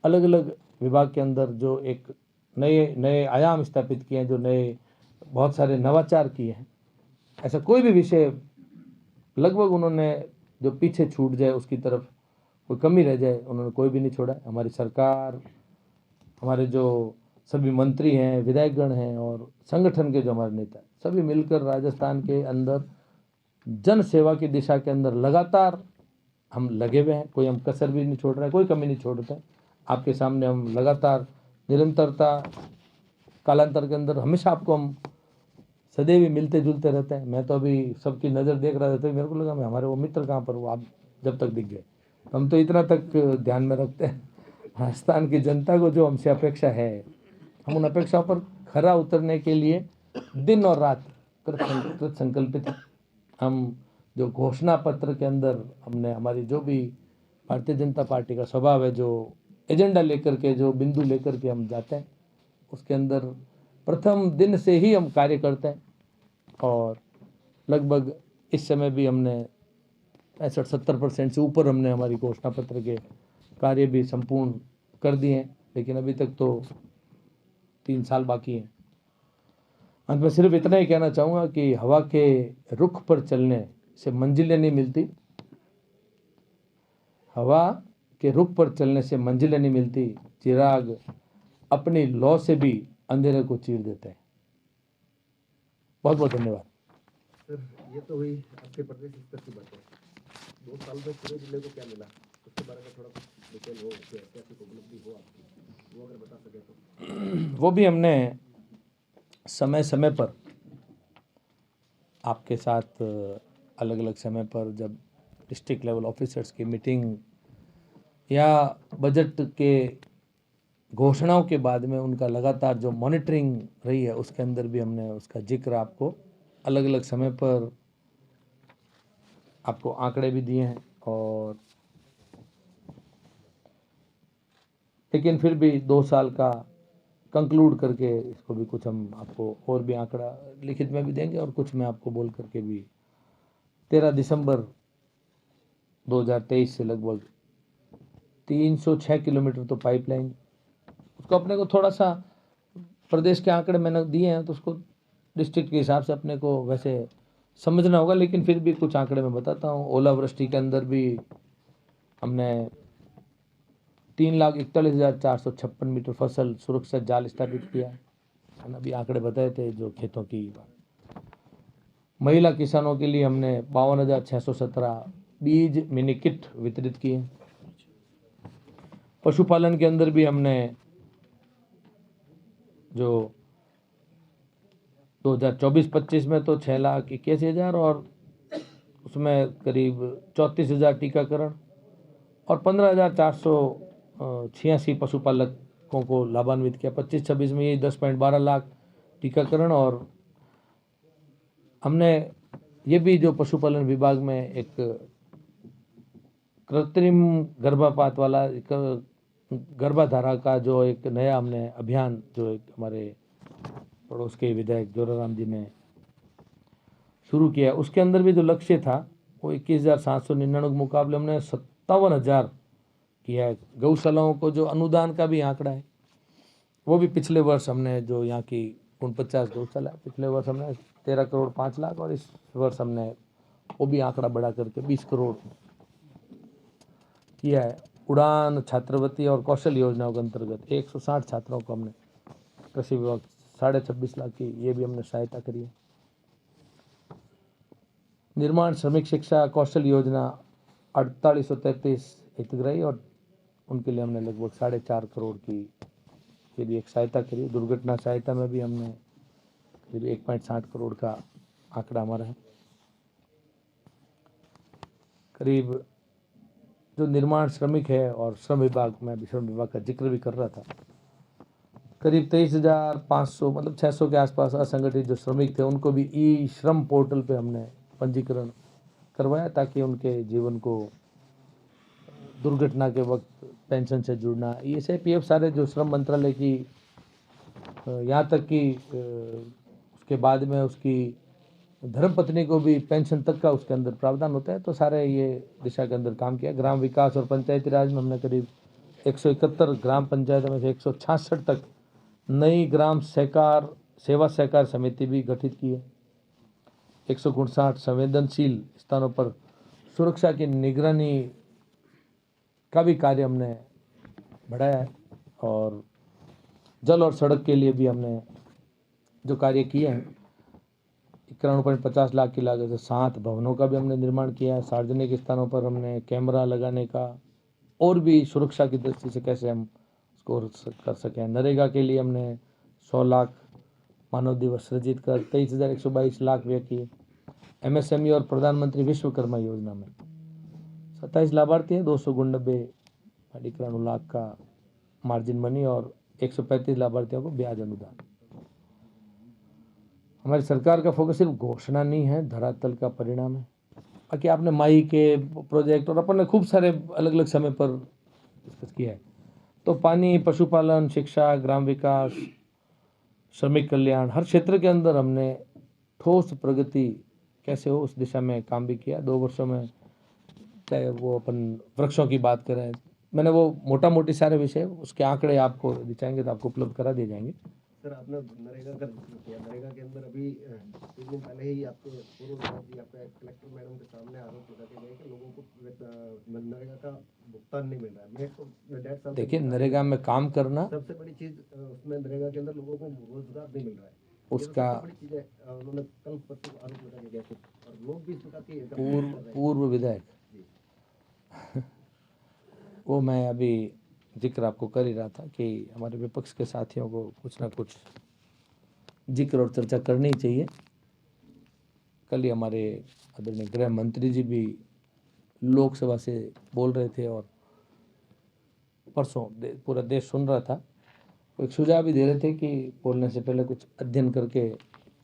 अलग अलग विभाग के अंदर जो एक नए नए आयाम स्थापित किए हैं, जो नए बहुत सारे नवाचार किए हैं, ऐसा कोई भी विषय लगभग उन्होंने जो पीछे छूट जाए, उसकी तरफ कोई कमी रह जाए, उन्होंने कोई भी नहीं छोड़ा। हमारी सरकार, हमारे जो सभी मंत्री हैं, विधायकगण हैं और संगठन के जो हमारे नेता हैं, सभी मिलकर राजस्थान के अंदर जन सेवा की दिशा के अंदर लगातार हम लगे हुए हैं। कोई हम कसर भी नहीं छोड़ रहा है, कोई कमी नहीं छोड़ता है। आपके सामने हम लगातार निरंतरता कालांतर के अंदर हमेशा आपको हम सदैव ही मिलते जुलते रहते हैं। मैं तो अभी सबकी नज़र देख रहा था, तो मेरे को लगा मैं हमारे वो मित्र कहाँ पर, वो आप जब तक दिख गए। हम तो इतना तक ध्यान में रखते हैं, राजस्थान की जनता को जो हमसे अपेक्षा है, हम उन अपेक्षाओं पर खरा उतरने के लिए दिन और रात कृत संकल्पित हैं। हम जो घोषणा पत्र के अंदर हमने, हमारी जो भी भारतीय जनता पार्टी का स्वभाव है, जो एजेंडा लेकर के, जो बिंदु लेकर के हम जाते हैं, उसके अंदर प्रथम दिन से ही हम कार्य करते हैं। और लगभग इस समय भी हमने 65-70% से ऊपर हमने हमारी घोषणा पत्र के कार्य भी संपूर्ण कर दिए हैं, लेकिन अभी तक तो 3 साल बाकी हैं। अंत में सिर्फ इतना ही कहना चाहूँगा कि हवा के रुख पर चलने से मंजिलें नहीं मिलती, हवा के रुख पर चलने से मंजिलें नहीं मिलती, चिराग अपनी लौ से भी अंधेरे को चीर देते हैं। बहुत बहुत धन्यवाद। सर, ये तो हुई आपके प्रदेश स्तर की बातें। 2 साल में पूरे जिले को क्या मिला, उसके बारे में थोड़ा कुछ डिटेल हो, ऐतिहासिक उपलब्धि हो आपकी, वो अगर बता सके तो। वो भी हमने समय समय पर आपके साथ अलग अलग समय पर जब डिस्ट्रिक्ट लेवल ऑफिसर्स की मीटिंग या बजट के घोषणाओं के बाद में उनका लगातार जो मॉनिटरिंग रही है उसके अंदर भी हमने उसका जिक्र आपको अलग अलग समय पर आपको आंकड़े भी दिए हैं। और लेकिन फिर भी 2 साल का कंक्लूड करके इसको भी कुछ हम आपको और भी आंकड़ा लिखित में भी देंगे और कुछ मैं आपको बोल करके भी 13 दिसंबर 2023 से लगभग 306 किलोमीटर तो पाइपलाइन, उसको अपने को थोड़ा सा प्रदेश के आंकड़े मैंने दिए हैं तो उसको डिस्ट्रिक्ट के हिसाब से अपने को वैसे समझना होगा, लेकिन फिर भी कुछ आंकड़े मैं बताता हूँ। ओलावृष्टि के अंदर भी हमने 3,41,456 मीटर फसल सुरक्षा जाल स्थापित किया है। अभी आंकड़े बताए थे जो खेतों की बात। महिला किसानों के लिए हमने 52,617 बीज मिनी किट वितरित किए। पशुपालन के अंदर भी हमने जो 2024-25 में तो 6,81,000 और उसमें करीब 34,000 टीकाकरण और 15,486 पशुपालकों को लाभान्वित किया। 25-26 में ये 10.12 लाख टीकाकरण। और हमने ये भी जो पशुपालन विभाग में एक कृत्रिम गर्भपात वाला गर्भाधारा का जो एक नया हमने अभियान जो एक हमारे पड़ोस के विधायक जोराराम जी ने शुरू किया, उसके अंदर भी जो लक्ष्य था वो 21,799 के मुकाबले हमने 57,000 किया है। गौशालाओं को जो अनुदान का भी आंकड़ा है वो भी पिछले वर्ष हमने जो यहाँ की 49 गौशाला पिछले वर्ष हमने 13 करोड़ 5 लाख और इस वर्ष हमने वो भी आंकड़ा बढ़ा करके 20 करोड़ किया है। उड़ान छात्रवृत्ति और कौशल योजनाओं के अंतर्गत 160 छात्रों को हमने कृषि विभाग 26.5 लाख की ये भी हमने सहायता करी है। निर्माण श्रमिक शिक्षा कौशल योजना 4833 हितग्राही और उनके लिए हमने लगभग 4.5 करोड़ की ये भी एक सहायता करी। दुर्घटना सहायता में भी हमने करीब 1.60 करोड़ का आंकड़ा हमारा है। करीब जो निर्माण श्रमिक है और श्रम विभाग में श्रम विभाग का जिक्र भी कर रहा था, करीब 23,500 मतलब 600 के आसपास असंगठित जो श्रमिक थे उनको भी ई श्रम पोर्टल पे हमने पंजीकरण करवाया ताकि उनके जीवन को दुर्घटना के वक्त पेंशन से जुड़ना, ये से पीएफ सारे जो श्रम मंत्रालय की यहाँ तक कि उसके बाद में उसकी धर्मपत्नी को भी पेंशन तक का उसके अंदर प्रावधान होता है। तो सारे ये दिशा के अंदर काम किया। ग्राम विकास और पंचायती राज में हमने करीब 171 ग्राम पंचायतों में से 166 तक नई ग्राम सहकार सेवा सहकार समिति भी गठित की है। 159 संवेदनशील स्थानों पर सुरक्षा की निगरानी का भी कार्य हमने बढ़ाया है। और जल और सड़क के लिए भी हमने जो कार्य किए हैं 91.50 लाख की लागत से 7 भवनों का भी हमने निर्माण किया है। सार्वजनिक स्थानों पर हमने कैमरा लगाने का और भी सुरक्षा की दृष्टि से कैसे हम उसको कर सकें। नरेगा के लिए हमने 100 लाख मानव दिवस सृजित कर 23,122 लाख व्यय किए। एमएसएमई और प्रधानमंत्री विश्वकर्मा योजना में 27 लाभार्थी हैं, 299 लाख का मार्जिन मनी और 135 लाभार्थियों को ब्याज अनुदान। हमारी सरकार का फोकस सिर्फ घोषणा नहीं है, धरातल का परिणाम है। बाकी आपने माई के प्रोजेक्ट और अपन ने खूब सारे अलग अलग समय पर डिस्कस किया है। तो पानी, पशुपालन, शिक्षा, ग्राम विकास, श्रमिक कल्याण, हर क्षेत्र के अंदर हमने ठोस प्रगति कैसे हो उस दिशा में काम भी किया। 2 वर्षों में चाहे वो अपन वृक्षों की बात करें, मैंने वो मोटा मोटी सारे विषय उसके आंकड़े आपको दिखाएंगे तो आपको उपलब्ध करा दिए जाएंगे। सर आपने नरेगा का जिक्र किया। नरेगा के अंदर अभी कुछ दिन पहले ही आपके पूर्व जी आपका कलेक्टर मैडम के सामने आरोप लगाए गए कि लोगों को नरेगा का भुगतान नहीं मिल रहा है। मैं तो डेढ़ साल देखिए, नरेगा में काम करना सबसे बड़ी चीज उसमें नरेगा के अंदर लोगों को रोजगार नहीं मिल रहा है। उसका बड़ी चीज है। उन्होंने कल परसों आरोप लगाए गए थे और लोग भी इस प्रकार की पूर्व विधायक वो मैं अभी जिक्र आपको कर ही रहा था कि हमारे विपक्ष के साथियों को कुछ ना कुछ जिक्र और चर्चा करनी चाहिए। कल ही हमारे आदरणीय गृह मंत्री जी भी लोकसभा से बोल रहे थे और परसों पूरा देश सुन रहा था। वो एक सुझाव भी दे रहे थे कि बोलने से पहले कुछ अध्ययन करके,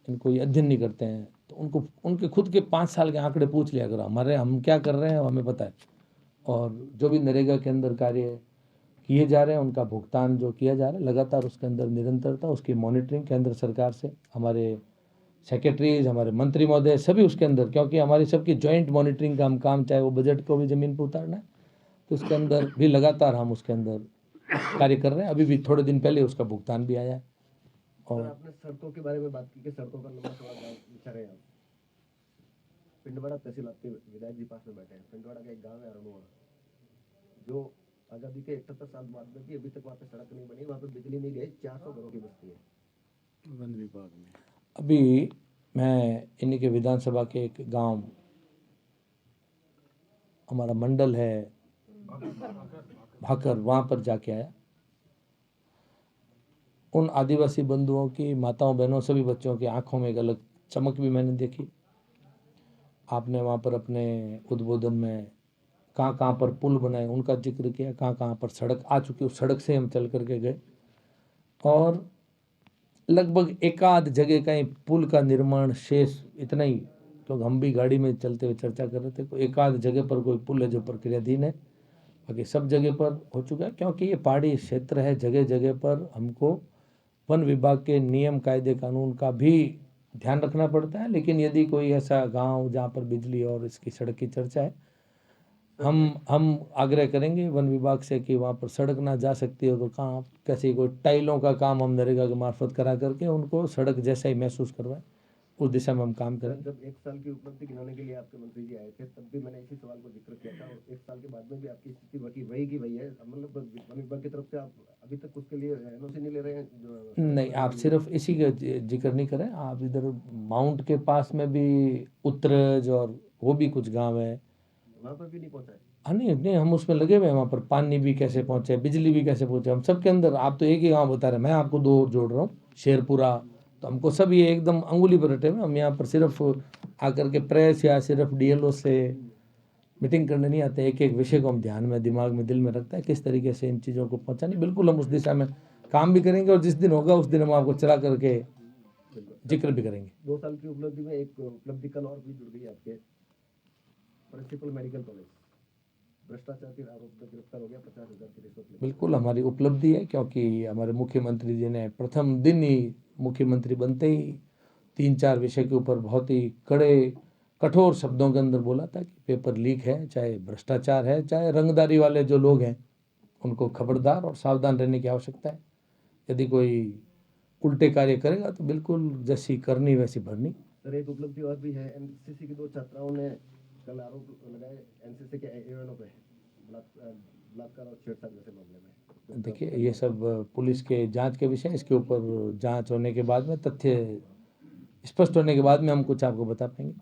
इनको ये अध्ययन नहीं करते हैं तो उनको उनके खुद के 5 साल के आंकड़े पूछ लिया करो, हमारे हम क्या कर रहे हैं हमें पता है। और जो भी नरेगा के अंदर कार्य किए जा रहे हैं उनका भुगतान जो किया जा रहा है लगातार, उसके अंदर निरंतरता, उसकी मॉनिटरिंग केंद्र सरकार से, हमारे सेक्रेटरीज, हमारे मंत्री महोदय सभी उसके अंदर, क्योंकि हमारी सबकी जॉइंट मॉनिटरिंग का हम काम, चाहे वो बजट को भी ज़मीन पर उतारना है तो उसके अंदर भी लगातार हम उसके अंदर कार्य कर रहे हैं। अभी भी थोड़े दिन पहले उसका भुगतान भी आया है। सर, और आपने सड़कों के बारे में बात की कि सड़कों का लंबा चौड़ा गाँव बिछा रहे हैं आप। पिंडवाड़ा तहसील, आपके विधायक जी पास में बैठे हैं, पिंडवाड़ा का एक गाँव है अरणुआ, जो आज़ादी के 71 साल बाद में भी अभी तक वहाँ पे सड़क नहीं बनी, वहाँ पे बिजली नहीं गई, 400 घरों की बस्ती है। वन विभाग में अभी मैं इन्हीं के विधानसभा के एक गांव, हमारा मंडल है भाकर, वहाँ पर जाके आया। उन आदिवासी बंधुओं की माताओं बहनों सभी बच्चों की आंखों में एक अलग चमक भी मैंने देखी। आपने वहाँ पर अपने उद्बोधन में कहाँ कहाँ पर पुल बनाए उनका जिक्र किया, कहाँ कहाँ पर सड़क आ चुकी, उस सड़क से हम चल करके गए और लगभग एकाध जगह का ही पुल का निर्माण शेष, इतना ही, क्योंकि हम भी गाड़ी में चलते हुए चर्चा कर रहे थे, कोई एकाध जगह पर कोई पुल है जो प्रक्रियाधीन है, बाकी सब जगह पर हो चुका है। क्योंकि ये पहाड़ी क्षेत्र है, जगह जगह पर हमको वन विभाग के नियम कायदे कानून का भी ध्यान रखना पड़ता है। लेकिन यदि कोई ऐसा गांव जहाँ पर बिजली और इसकी सड़क की चर्चा है, हम आग्रह करेंगे वन विभाग से कि वहाँ पर सड़क ना जा सकती हो तो कहाँ कैसे कोई टाइलों का काम हम नरेगा के मार्फत करा करके उनको सड़क जैसा ही महसूस करवाएं, उस दिशा में हम काम करें। जब 1 साल की उपलब्धि गिनाने के लिए आपके मंत्री जी आए थे, तब भी मैंने इसी सवाल को जिक्र किया था, और 1 साल के बाद में भी आपकी स्थिति वही की वही है। मतलब वन विभाग की तरफ से आप अभी तक उसके लिए एनओसी नहीं ले रहे हैं जो? नहीं, आप सिर्फ इसी का जिक्र नहीं करें, आप इधर माउंट के पास में भी उत्तरज और वो भी कुछ गांव है, वहाँ पर भी नहीं पहुँचा है। हाँ नहीं नहीं, हम उसमें लगे हुए हैं। वहाँ पर पानी भी कैसे पहुँचे, बिजली भी कैसे पहुँचे, हम सबके अंदर। आप तो एक ही गाँव बता रहे हैं, मैं आपको 2 और जोड़ रहा हूँ, शेरपुरा, तो हमको सब ये एकदम अंगुली पर रटे हुए। हम यहाँ पर सिर्फ आकर के प्रेस या सिर्फ डीएलओ से मीटिंग करने नहीं आते, एक एक विषय को हम ध्यान में, दिमाग में, दिल में रखता है किस तरीके से इन चीज़ों को पहुँचानी। बिल्कुल हम उस दिशा में काम भी करेंगे और जिस दिन होगा उस दिन हम आपको चला करके जिक्र भी करेंगे। 2 साल की उपलब्धि में एक उपलब्धि कल और भी जुड़ गई आपके, प्रिंसिपल मेडिकल कॉलेज भ्रष्टाचार के आरोप में गिरफ्तार हो गया, 50,000 की रिश्वत लेकर। बिल्कुल हमारी उपलब्धि है, क्योंकि हमारे मुख्यमंत्री जी ने प्रथम दिन ही, मुख्यमंत्री बनते ही 3-4 विषय के ऊपर बहुत ही कड़े कठोर शब्दों के अंदर बोला था कि पेपर लीक है, चाहे भ्रष्टाचार है, चाहे रंगदारी वाले जो लोग हैं, उनको खबरदार और सावधान रहने की आवश्यकता है। यदि कोई उल्टे कार्य करेगा तो बिल्कुल जैसी करनी वैसी भरनी। सर, एक उपलब्धि और भी है, एनसीसी की 2 छात्राओं ने कल आरोप लगाए एनसीसी के एएनओ पे बलात्कार और छेड़छाड़ जैसे मामले में। देखिए, ये सब पुलिस के जांच के विषय, इसके ऊपर जांच होने के बाद में, तथ्य स्पष्ट होने के बाद में हम कुछ आपको बता पाएंगे।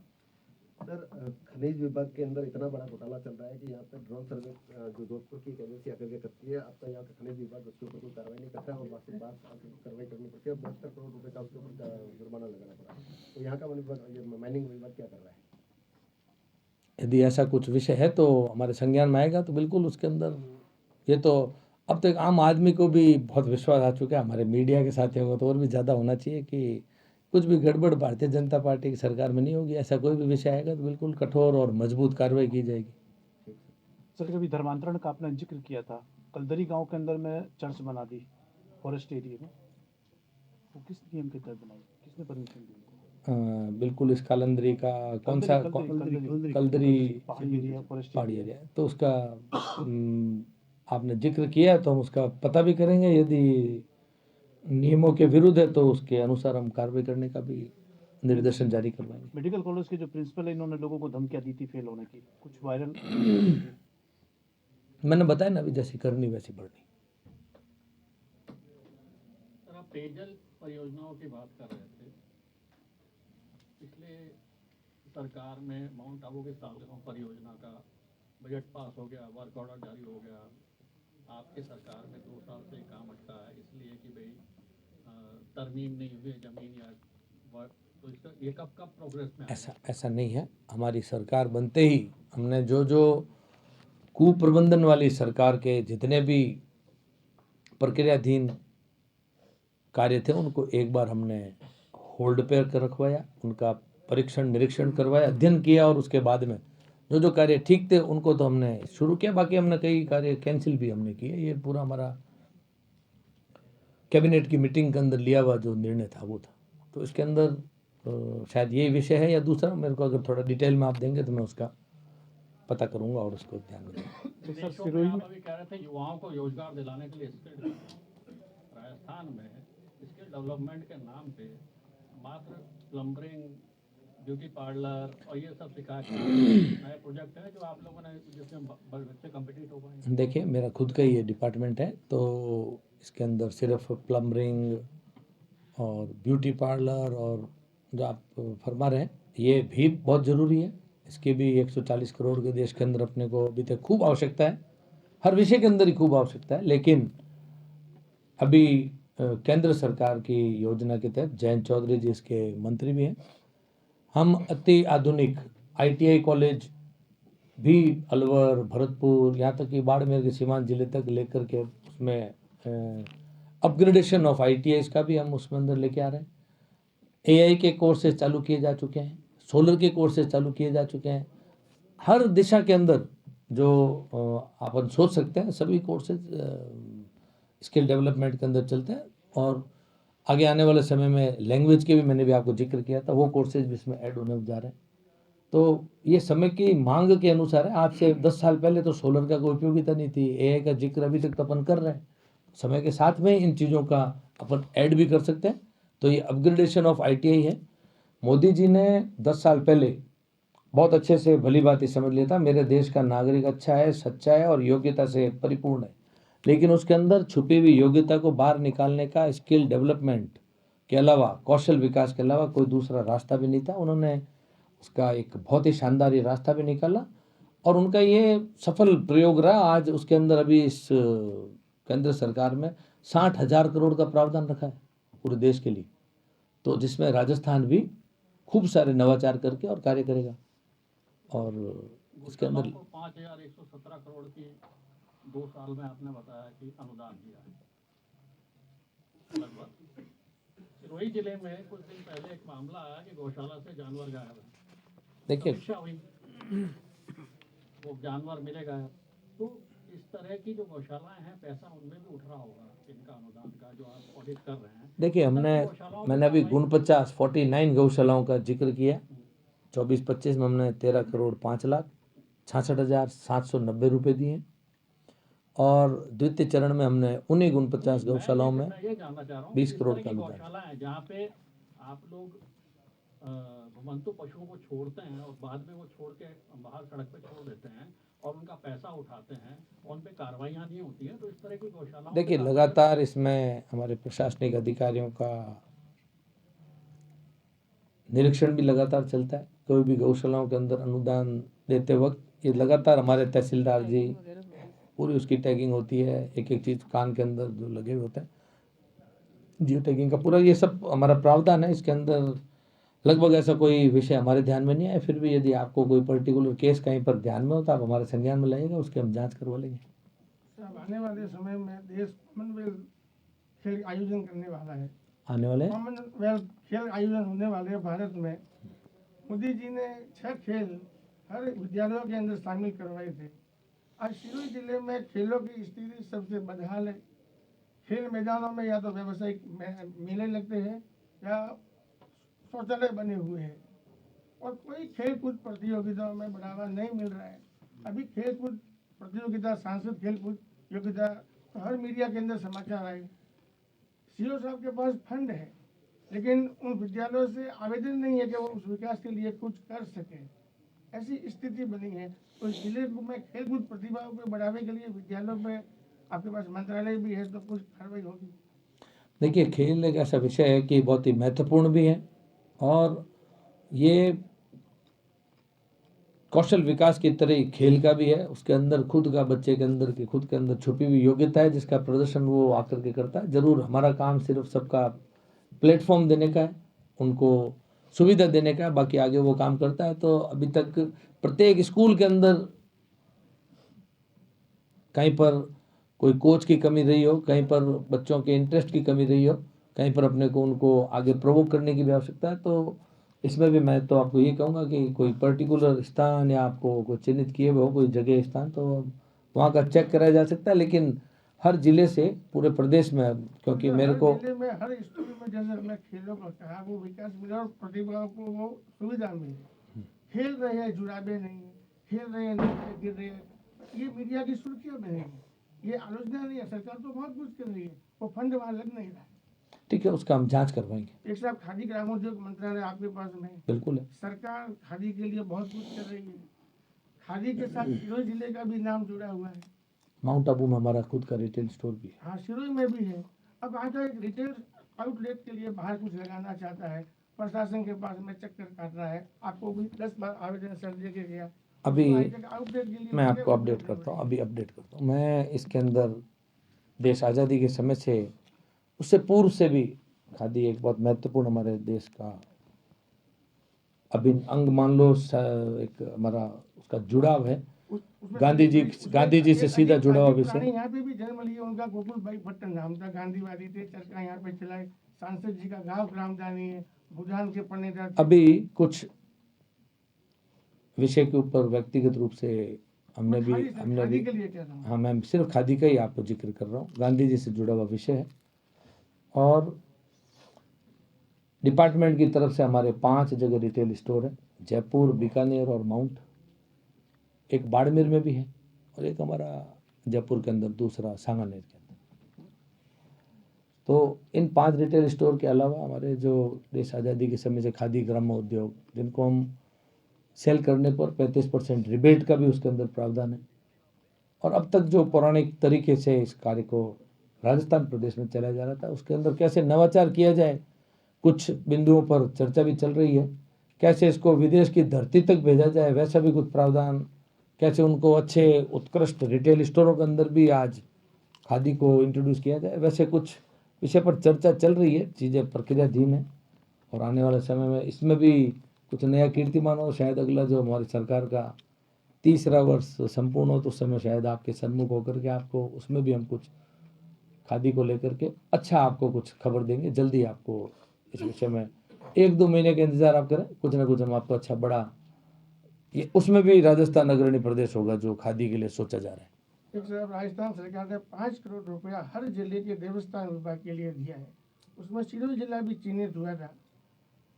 सर, खनिज विभाग के अंदर इतना बड़ा घोटाला चल रहा है कि यहाँ पे ड्रोन सर्वे जो जोधपुर की एक एजेंसी आकर के करती है, आपका यहाँ का खनिज विभाग उसके ऊपर कोई कार्रवाई नहीं करता है और बाकी बात कार्रवाई करनी पड़ती है। 72 करोड़ रुपए का उसके ऊपर जुर्माना लगाना पड़ा। तो यहाँ का वन विभाग, ये माइनिंग विभाग क्या कर रहा है? यदि ऐसा कुछ विषय है तो हमारे संज्ञान में आएगा तो बिल्कुल उसके अंदर, ये तो अब तक आम आदमी को भी बहुत विश्वास आ चुका है, हमारे मीडिया के साथियों को तो और भी ज़्यादा होना चाहिए कि कुछ भी गड़बड़ भारतीय जनता पार्टी की सरकार में नहीं होगी। ऐसा कोई भी विषय आएगा तो बिल्कुल कठोर और मजबूत कार्रवाई की जाएगी। सर, कभी धर्मांतरण का आपने जिक्र किया था, कलदरी गांव के अंदर में चर्च बना दी फॉरेस्ट एरिया में, वो किस नियम के तहत बनाई, किसने परमिशन दी उनको? बिल्कुल इस कालंदरी का कौन सा कलदरी पहाड़ी एरिया, फॉरेस्ट पहाड़ी एरिया है, तो उसका आपने जिक्र किया तो हम उसका पता भी करेंगे। यदि नियमों के विरुद्ध है तो उसके अनुसार हम कार्रवाई करने का भी निर्देशन जारी करवाएंगे। मेडिकल कॉलेज के जो प्रिंसिपल है, इन्होंने लोगों को धमकियां दी थी फेल होने की, कुछ वायरल। मैंने बताया ना, अभी जैसी करनी वैसी बढ़नी। सर, आप पेयजल परियोजनाओं की बात कर रहे थे। पिछले सरकार में माउंट आबू के सालों परियोजना का बजट पास हो गया, वर्क ऑर्डर जारी हो गया। आपके सरकार में 2 साल से काम अटका है, इसलिए कि भाई तरमीम नहीं हुई है जमीन या तो इसका ये कब कब प्रोग्रेस में आएगा? ऐसा नहीं है। हमारी सरकार बनते ही हमने जो कुप्रबंधन वाली सरकार के जितने भी प्रक्रियाधीन कार्य थे उनको एक बार हमने होल्ड पे कर रखवाया, उनका परीक्षण निरीक्षण करवाया, अध्ययन किया और उसके बाद में जो कार्य ठीक थे उनको तो हमने शुरू किया, बाकी हमने कई कार्य कैंसिल भी हमने किए। ये पूरा हमारा कैबिनेट की मीटिंग के अंदर लिया हुआ जो निर्णय था वो था। तो इसके अंदर शायद यही विषय है या दूसरा, मेरे को अगर थोड़ा डिटेल में आप देंगे तो मैं उसका पता करूंगा और उसको ध्यान में दूंगा। तो सर विदेशों में सिरोही आप में अभी कह रहे थे युवाओं को रोजगार दिलाने के लिए स्किल राजस्थान में स्किल डेवलपमेंट के नाम पे मात्र प्लम्बरिंग, ब्यूटी पार्लर और ये सब सिखा के नए प्रोजेक्ट है जो आप लोगों ने जिसमें बच्चे कम्पिटिट हो पाए। देखिए, मेरा खुद का ये डिपार्टमेंट है, तो इसके अंदर सिर्फ प्लम्बरिंग और ब्यूटी पार्लर और जो आप फरमा रहे हैं ये भी बहुत ज़रूरी है। इसकी भी 140 करोड़ के देश के अंदर अपने को अभी तक खूब आवश्यकता है, हर विषय के अंदर ही खूब आवश्यकता है। लेकिन अभी केंद्र सरकार की योजना के तहत जयंत चौधरी जी इसके मंत्री भी हैं, हम अति आधुनिक ITI कॉलेज भी अलवर, भरतपुर, यहाँ तक कि बाड़मेर के सीमांत जिले तक लेकर के उसमें अपग्रेडेशन ऑफ ITI का भी हम उसमें अंदर लेके आ रहे हैं। AI के कोर्सेज चालू किए जा चुके हैं, सोलर के कोर्सेज चालू किए जा चुके हैं। हर दिशा के अंदर जो अपन सोच सकते हैं सभी कोर्सेज स्किल डेवलपमेंट के अंदर चलते हैं। और आगे आने वाले समय में लैंग्वेज के भी मैंने भी आपको जिक्र किया था, वो कोर्सेज भी इसमें ऐड होने जा रहे हैं। तो ये समय की मांग के अनुसार है। आज से 10 साल पहले तो सोलर का कोई उपयोगिता नहीं थी, AI का जिक्र अभी तक तो अपन कर रहे हैं। समय के साथ में इन चीज़ों का अपन ऐड भी कर सकते हैं। तो ये अपग्रेडेशन ऑफ ITI है। मोदी जी ने 10 साल पहले बहुत अच्छे से भली बात समझ लिया था, मेरे देश का नागरिक अच्छा है, सच्चा है और योग्यता से परिपूर्ण है। लेकिन उसके अंदर छुपी हुई योग्यता को बाहर निकालने का स्किल डेवलपमेंट के अलावा, कौशल विकास के अलावा कोई दूसरा रास्ता भी नहीं था। उन्होंने उसका एक बहुत ही शानदार ये रास्ता भी निकाला और उनका ये सफल प्रयोग रहा। आज उसके अंदर अभी इस केंद्र सरकार में 60,000 करोड़ का प्रावधान रखा है पूरे देश के लिए, तो जिसमें राजस्थान भी खूब सारे नवाचार करके और कार्य करेगा। और इसके अंदर 5,117 करोड़ की 2 साल में आपने बताया कि अनुदान दिया है लगभग। सिरोही जिले में कुछ दिन पहले एक मामला आया कि गौशाला से जानवर गायब है। देखिए, समीक्षा हुई, वो जानवर मिले गायब। तो इस तरह की जो गौशालाएं हैं, पैसा उनमें भी उठ रहा होगा इनका अनुदान का जो आप ऑडिट कर रहे हैं। देखिए मैंने अभी 49 गौशालाओं का जिक्र किया। 24-25 में हमने 13 करोड़ 5 लाख 66,790 रुपये दिए और द्वितीय चरण में हमने उन्हीं 49 गौशालाओं में ये जानना चाह रहा हूँ 20 करोड़ का का अनुदान। गौशाला है जहाँ पे आप लोग घुमंतु पशुओं को छोड़ते हैं और बाद में वो छोड़ के बाहर सड़क पे छोड़ देते हैं और उनका पैसा उठाते हैं, उन पे कार्रवाइयाँ नहीं होती हैं। तो इस तरह की गौशाला देखिए, लगातार इसमें हमारे प्रशासनिक अधिकारियों का निरीक्षण भी लगातार चलता है। कोई भी गौशालाओं के अंदर अनुदान देते वक्त ये लगातार हमारे तहसीलदार जी पूरी उसकी टैगिंग होती है, एक एक चीज़ कान के अंदर जो लगे हुए होते हैं, जियो टैगिंग का पूरा ये सब हमारा प्रावधान है। इसके अंदर लगभग ऐसा कोई विषय हमारे ध्यान में नहीं है। फिर भी यदि आपको कोई पर्टिकुलर केस कहीं पर ध्यान में हो तो आप हमारे संज्ञान में लाइएगा, उसकी हम जांच करवा लेंगे। साहब, आने वाले समय में देश कॉमनवेल्थ खेल आयोजन करने वाला है। आने वाले कॉमनवेल्थ खेल आयोजन होने वाले हैं भारत में। मोदी जी ने 6 खेल हर विद्यालयों के अंदर शामिल करवाए थे। आज सिरोही जिले में खेलों की स्थिति सबसे बदहाल है। खेल मैदानों में या तो व्यावसायिक मेले लगते हैं या शौचालय बने हुए हैं और कोई खेल कूद प्रतियोगिताओं में बढ़ावा नहीं मिल रहा है। अभी खेल कूद प्रतियोगिता, सांसद खेल कूद योग्यता तो हर मीडिया के अंदर समाचार आए। सीओ साहब के पास फंड है लेकिन उन विद्यालयों से आवेदन नहीं है कि वो उस विकास के लिए कुछ कर सकें। ऐसी स्थिति बनी है। तो इस जिले में खेल कूद प्रतिभाओं को बढ़ावे के लिए विद्यालयों में आपके पास मंत्रालय भी है, तो कुछ कार्रवाई होगी? देखिए, खेल एक ऐसा विषय है कि बहुत ही महत्वपूर्ण भी है और ये कौशल विकास की तरह ही खेल का भी है, उसके अंदर खुद का बच्चे के अंदर की खुद के अंदर छुपी हुई योग्यता है जिसका प्रदर्शन वो आकर के करता है। जरूर हमारा काम सिर्फ सबका प्लेटफॉर्म देने का है, उनको सुविधा देने का है, बाकी आगे वो काम करता है। तो अभी तक प्रत्येक स्कूल के अंदर कहीं पर कोई कोच की कमी रही हो, कहीं पर बच्चों के इंटरेस्ट की कमी रही हो, कहीं पर अपने को उनको आगे प्रोवोक करने की भी आवश्यकता है। तो इसमें भी मैं तो आपको ये कहूँगा कि कोई पर्टिकुलर स्थान या आपको कोई चिन्हित किए हुए हो कोई जगह स्थान, तो वहाँ का चेक कराया जा सकता है। लेकिन हर जिले से पूरे प्रदेश में, क्योंकि मतलब मेरे हर को जिले में हर स्कूल में जैसे हमें खेलों को कहा वो विकास मिले और प्रतिभाओं को वो सुविधा मिले। खेल रहे हैं जुड़ावे नहीं है, खेल रहे हैं नीचे गिर रहे हैं, ये मीडिया की सुर्खियों में नहीं है, ये आलोचना नहीं है। सरकार तो बहुत कुछ कर रही है, वो फंड वहाँ लग नहीं रहा है। ठीक है, उसका हम जांच करवाएंगे। एक साहब खादी ग्रामोद्योग मंत्रालय आपके पास में है। बिल्कुल है। सरकार खादी के लिए बहुत कुछ कर रही है। खादी के साथ सिरोही जिले का भी नाम जुड़ा हुआ है। माउंट आबू में हमारा खुद का रिटेल स्टोर भी है। हाँ, सिरोही में भी है। अब वहाँ का एक रिटेल आउटलेट के लिए बाहर कुछ लगाना चाहता है, प्रशासन के पास में चक्कर काट रहा है। आपको भी 10 बार आवेदन सर दे के गया। अभी आउटलेट के लिए मैं आपको अपडेट करता हूँ, अभी अपडेट करता हूँ। मैं इसके अंदर देश आज़ादी के समय से, उससे पूर्व से भी खादी एक बहुत महत्वपूर्ण हमारे देश का अभिन्न अंग मान लो, एक हमारा उसका जुड़ाव है गांधी जी से सीधा जुड़ा हुआ विषय। यहाँ पे भी जन्म लिया उनका, गोकुल भाई भट्ट नाम था, गांधीवादी थे, चरखा यहाँ पे चलाए। सांसद जी का गांव ग्रामदानी है, भूटान के पन्नेदार। अभी कुछ विषय के ऊपर व्यक्तिगत रूप से हमने भी के लिए कह रहा हूँ। हाँ, मैं सिर्फ खादी का ही आपको जिक्र कर रहा हूँ। गांधी जी से जुड़ा हुआ विषय है और डिपार्टमेंट की तरफ से हमारे 5 जगह रिटेल स्टोर है, जयपुर, बीकानेर और माउंट। एक बाड़मेर में भी है और एक हमारा जयपुर के अंदर, दूसरा सांगानेर के अंदर। तो इन 5 रिटेल स्टोर के अलावा हमारे जो देश आज़ादी के समय से खादी ग्रामो उद्योग, जिनको हम सेल करने पर 35% रिबेट का भी उसके अंदर प्रावधान है। और अब तक जो पौराणिक तरीके से इस कार्य को राजस्थान प्रदेश में चलाया जा रहा था, उसके अंदर कैसे नवाचार किया जाए, कुछ बिंदुओं पर चर्चा भी चल रही है। कैसे इसको विदेश की धरती तक भेजा जाए, वैसा भी कुछ प्रावधान, कैसे उनको अच्छे उत्कृष्ट रिटेल स्टोरों के अंदर भी आज खादी को इंट्रोड्यूस किया जाए, वैसे कुछ विषय पर चर्चा चल रही है। चीज़ें प्रक्रियाधीन है और आने वाले समय में इसमें भी कुछ नया कीर्तिमान हो। शायद अगला जो हमारी सरकार का 3रा वर्ष संपूर्ण हो तो उस समय शायद आपके सन्मुख होकर के आपको उसमें भी हम कुछ खादी को लेकर के अच्छा आपको कुछ खबर देंगे। जल्दी आपको इस विषय में 1-2 महीने का इंतजार आप करें, कुछ ना कुछ हम आपको अच्छा बड़ा, ये उसमें भी राजस्थान अग्रणी प्रदेश होगा जो खादी के लिए सोचा जा रहा है। एक साहब, राजस्थान सरकार ने 5 करोड़ रुपया हर जिले के देवस्थान विभाग के लिए दिया है। उसमें सिरोही जिला भी चिन्हित हुआ था,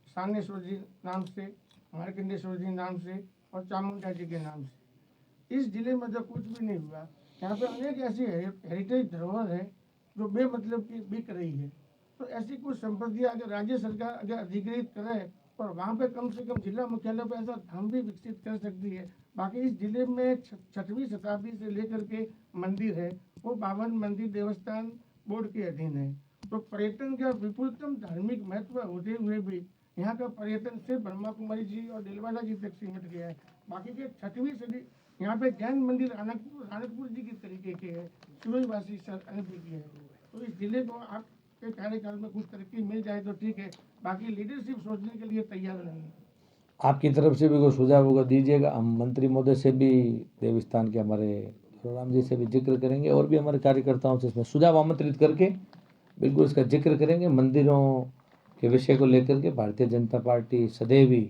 सानेश्वर जी नाम से, मार्कंडेश्वर जी नाम से और चामुंडा जी के नाम से। इस जिले में तो कुछ भी नहीं हुआ। यहाँ पे अनेक ऐसी हेरिटेज धरोहर है जो बेमतलब की बिक रही है। तो ऐसी कुछ संपत्तियाँ अगर राज्य सरकार अगर अधिग्रहित करे और वहाँ पे कम से कम जिला मुख्यालय पर ऐसा धाम भी विकसित कर सकती है। बाकी इस जिले में 6वीं शताब्दी से लेकर के मंदिर है, वो 52 मंदिर देवस्थान बोर्ड के अधीन है। तो पर्यटन का विपुलतम धार्मिक महत्व होते हुए भी यहाँ का पर्यटन सिर्फ ब्रह्मा कुमारी जी और दिलवाला जी तक सीमित गया है। बाकी के 6वीं सदी यहाँ पे जैन मंदिर रानकपुर जी की तरीके के है, सिरोहीवासी अनुभव की है। तो इस जिले को आपके कार्यकाल में कुछ तरक्की मिल जाए तो ठीक है, बाकी लीडरशिप सोचने के लिए तैयार नहीं है। आपकी तरफ से भी कोई सुझाव होगा दीजिएगा। हम मंत्री महोदय से भी, देवस्थान के हमारे राम जी से भी जिक्र करेंगे और भी हमारे कार्यकर्ताओं से इसमें सुझाव आमंत्रित करके बिल्कुल इसका जिक्र करेंगे। मंदिरों के विषय को लेकर के भारतीय जनता पार्टी सदैव ही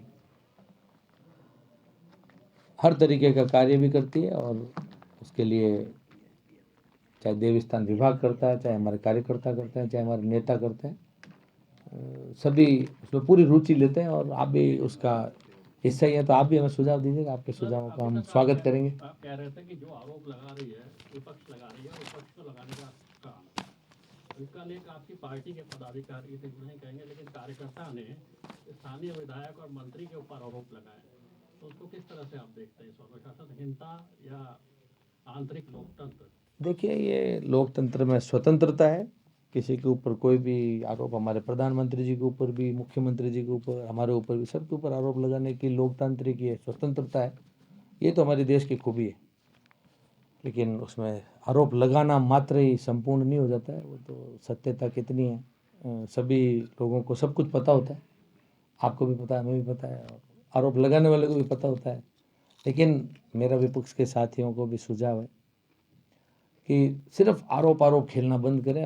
हर तरीके का कार्य भी करती है और उसके लिए चाहे देवस्थान विभाग करता है, चाहे हमारे कार्यकर्ता करते हैं, चाहे हमारे नेता करते हैं, सभी उसमें पूरी रुचि लेते हैं और आप भी उसका हिस्सा ही है। तो आप भी हमें सुझाव दीजिएगा, आपके सुझावों का हम स्वागत करेंगे। आप कह रहे थे कि जो आरोप लगा रही है विपक्ष लगा रही है, विपक्ष को लगाने का काम है। इसका लेकर आपकी पार्टी के पदाधिकारी से नहीं कहेंगे, लेकिन कार्यकर्ता ने स्थानीय विधायक और मंत्री के ऊपर आरोप लगाए, तो उसको किस तरह से आप देखते हैं? प्रशासनहीनता या आंतरिक लोकतंत्र? देखिए, ये लोकतंत्र में स्वतंत्रता है। किसी के ऊपर कोई भी आरोप, हमारे प्रधानमंत्री जी के ऊपर भी, मुख्यमंत्री जी के ऊपर, हमारे ऊपर भी, सबके ऊपर आरोप लगाने की लोकतांत्रिक ये स्वतंत्रता है। ये तो हमारे देश की खूबी है। लेकिन उसमें आरोप लगाना मात्र ही संपूर्ण नहीं हो जाता है, वो तो सत्यता कितनी है सभी लोगों को सब कुछ पता होता है। आपको भी पता है, हमें भी पता है, और आरोप लगाने वाले को भी पता होता है। लेकिन मेरा विपक्ष के साथियों को भी सुझाव है कि सिर्फ आरोप खेलना बंद करें।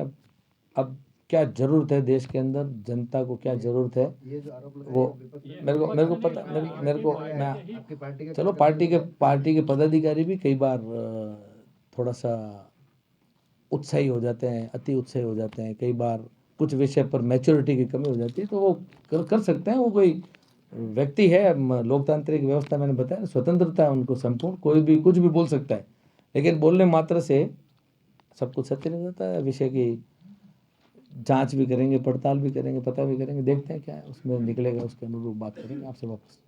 अब क्या ज़रूरत है देश के अंदर, जनता को क्या ज़रूरत है, ये जो आरोप लगा वो विपक्ष मेरे को पता, मेरे को मैं आपकी पार्टी के चलो पार्टी के पदाधिकारी भी कई बार थोड़ा सा उत्साही हो जाते हैं, अति उत्साही हो जाते हैं। कई बार कुछ विषय पर मैच्योरिटी की कमी हो जाती है, तो वो कर सकते हैं। वो कोई व्यक्ति है, लोकतांत्रिक व्यवस्था मैंने बताया, स्वतंत्रता है उनको संपूर्ण, कोई भी कुछ भी बोल सकता है। लेकिन बोलने मात्र से सब कुछ सत्य नहीं होता है। विषय की जांच भी करेंगे, पड़ताल भी करेंगे, पता भी करेंगे, देखते हैं क्या है उसमें निकलेगा, उसके अनुरूप बात करेंगे आपसे वापस।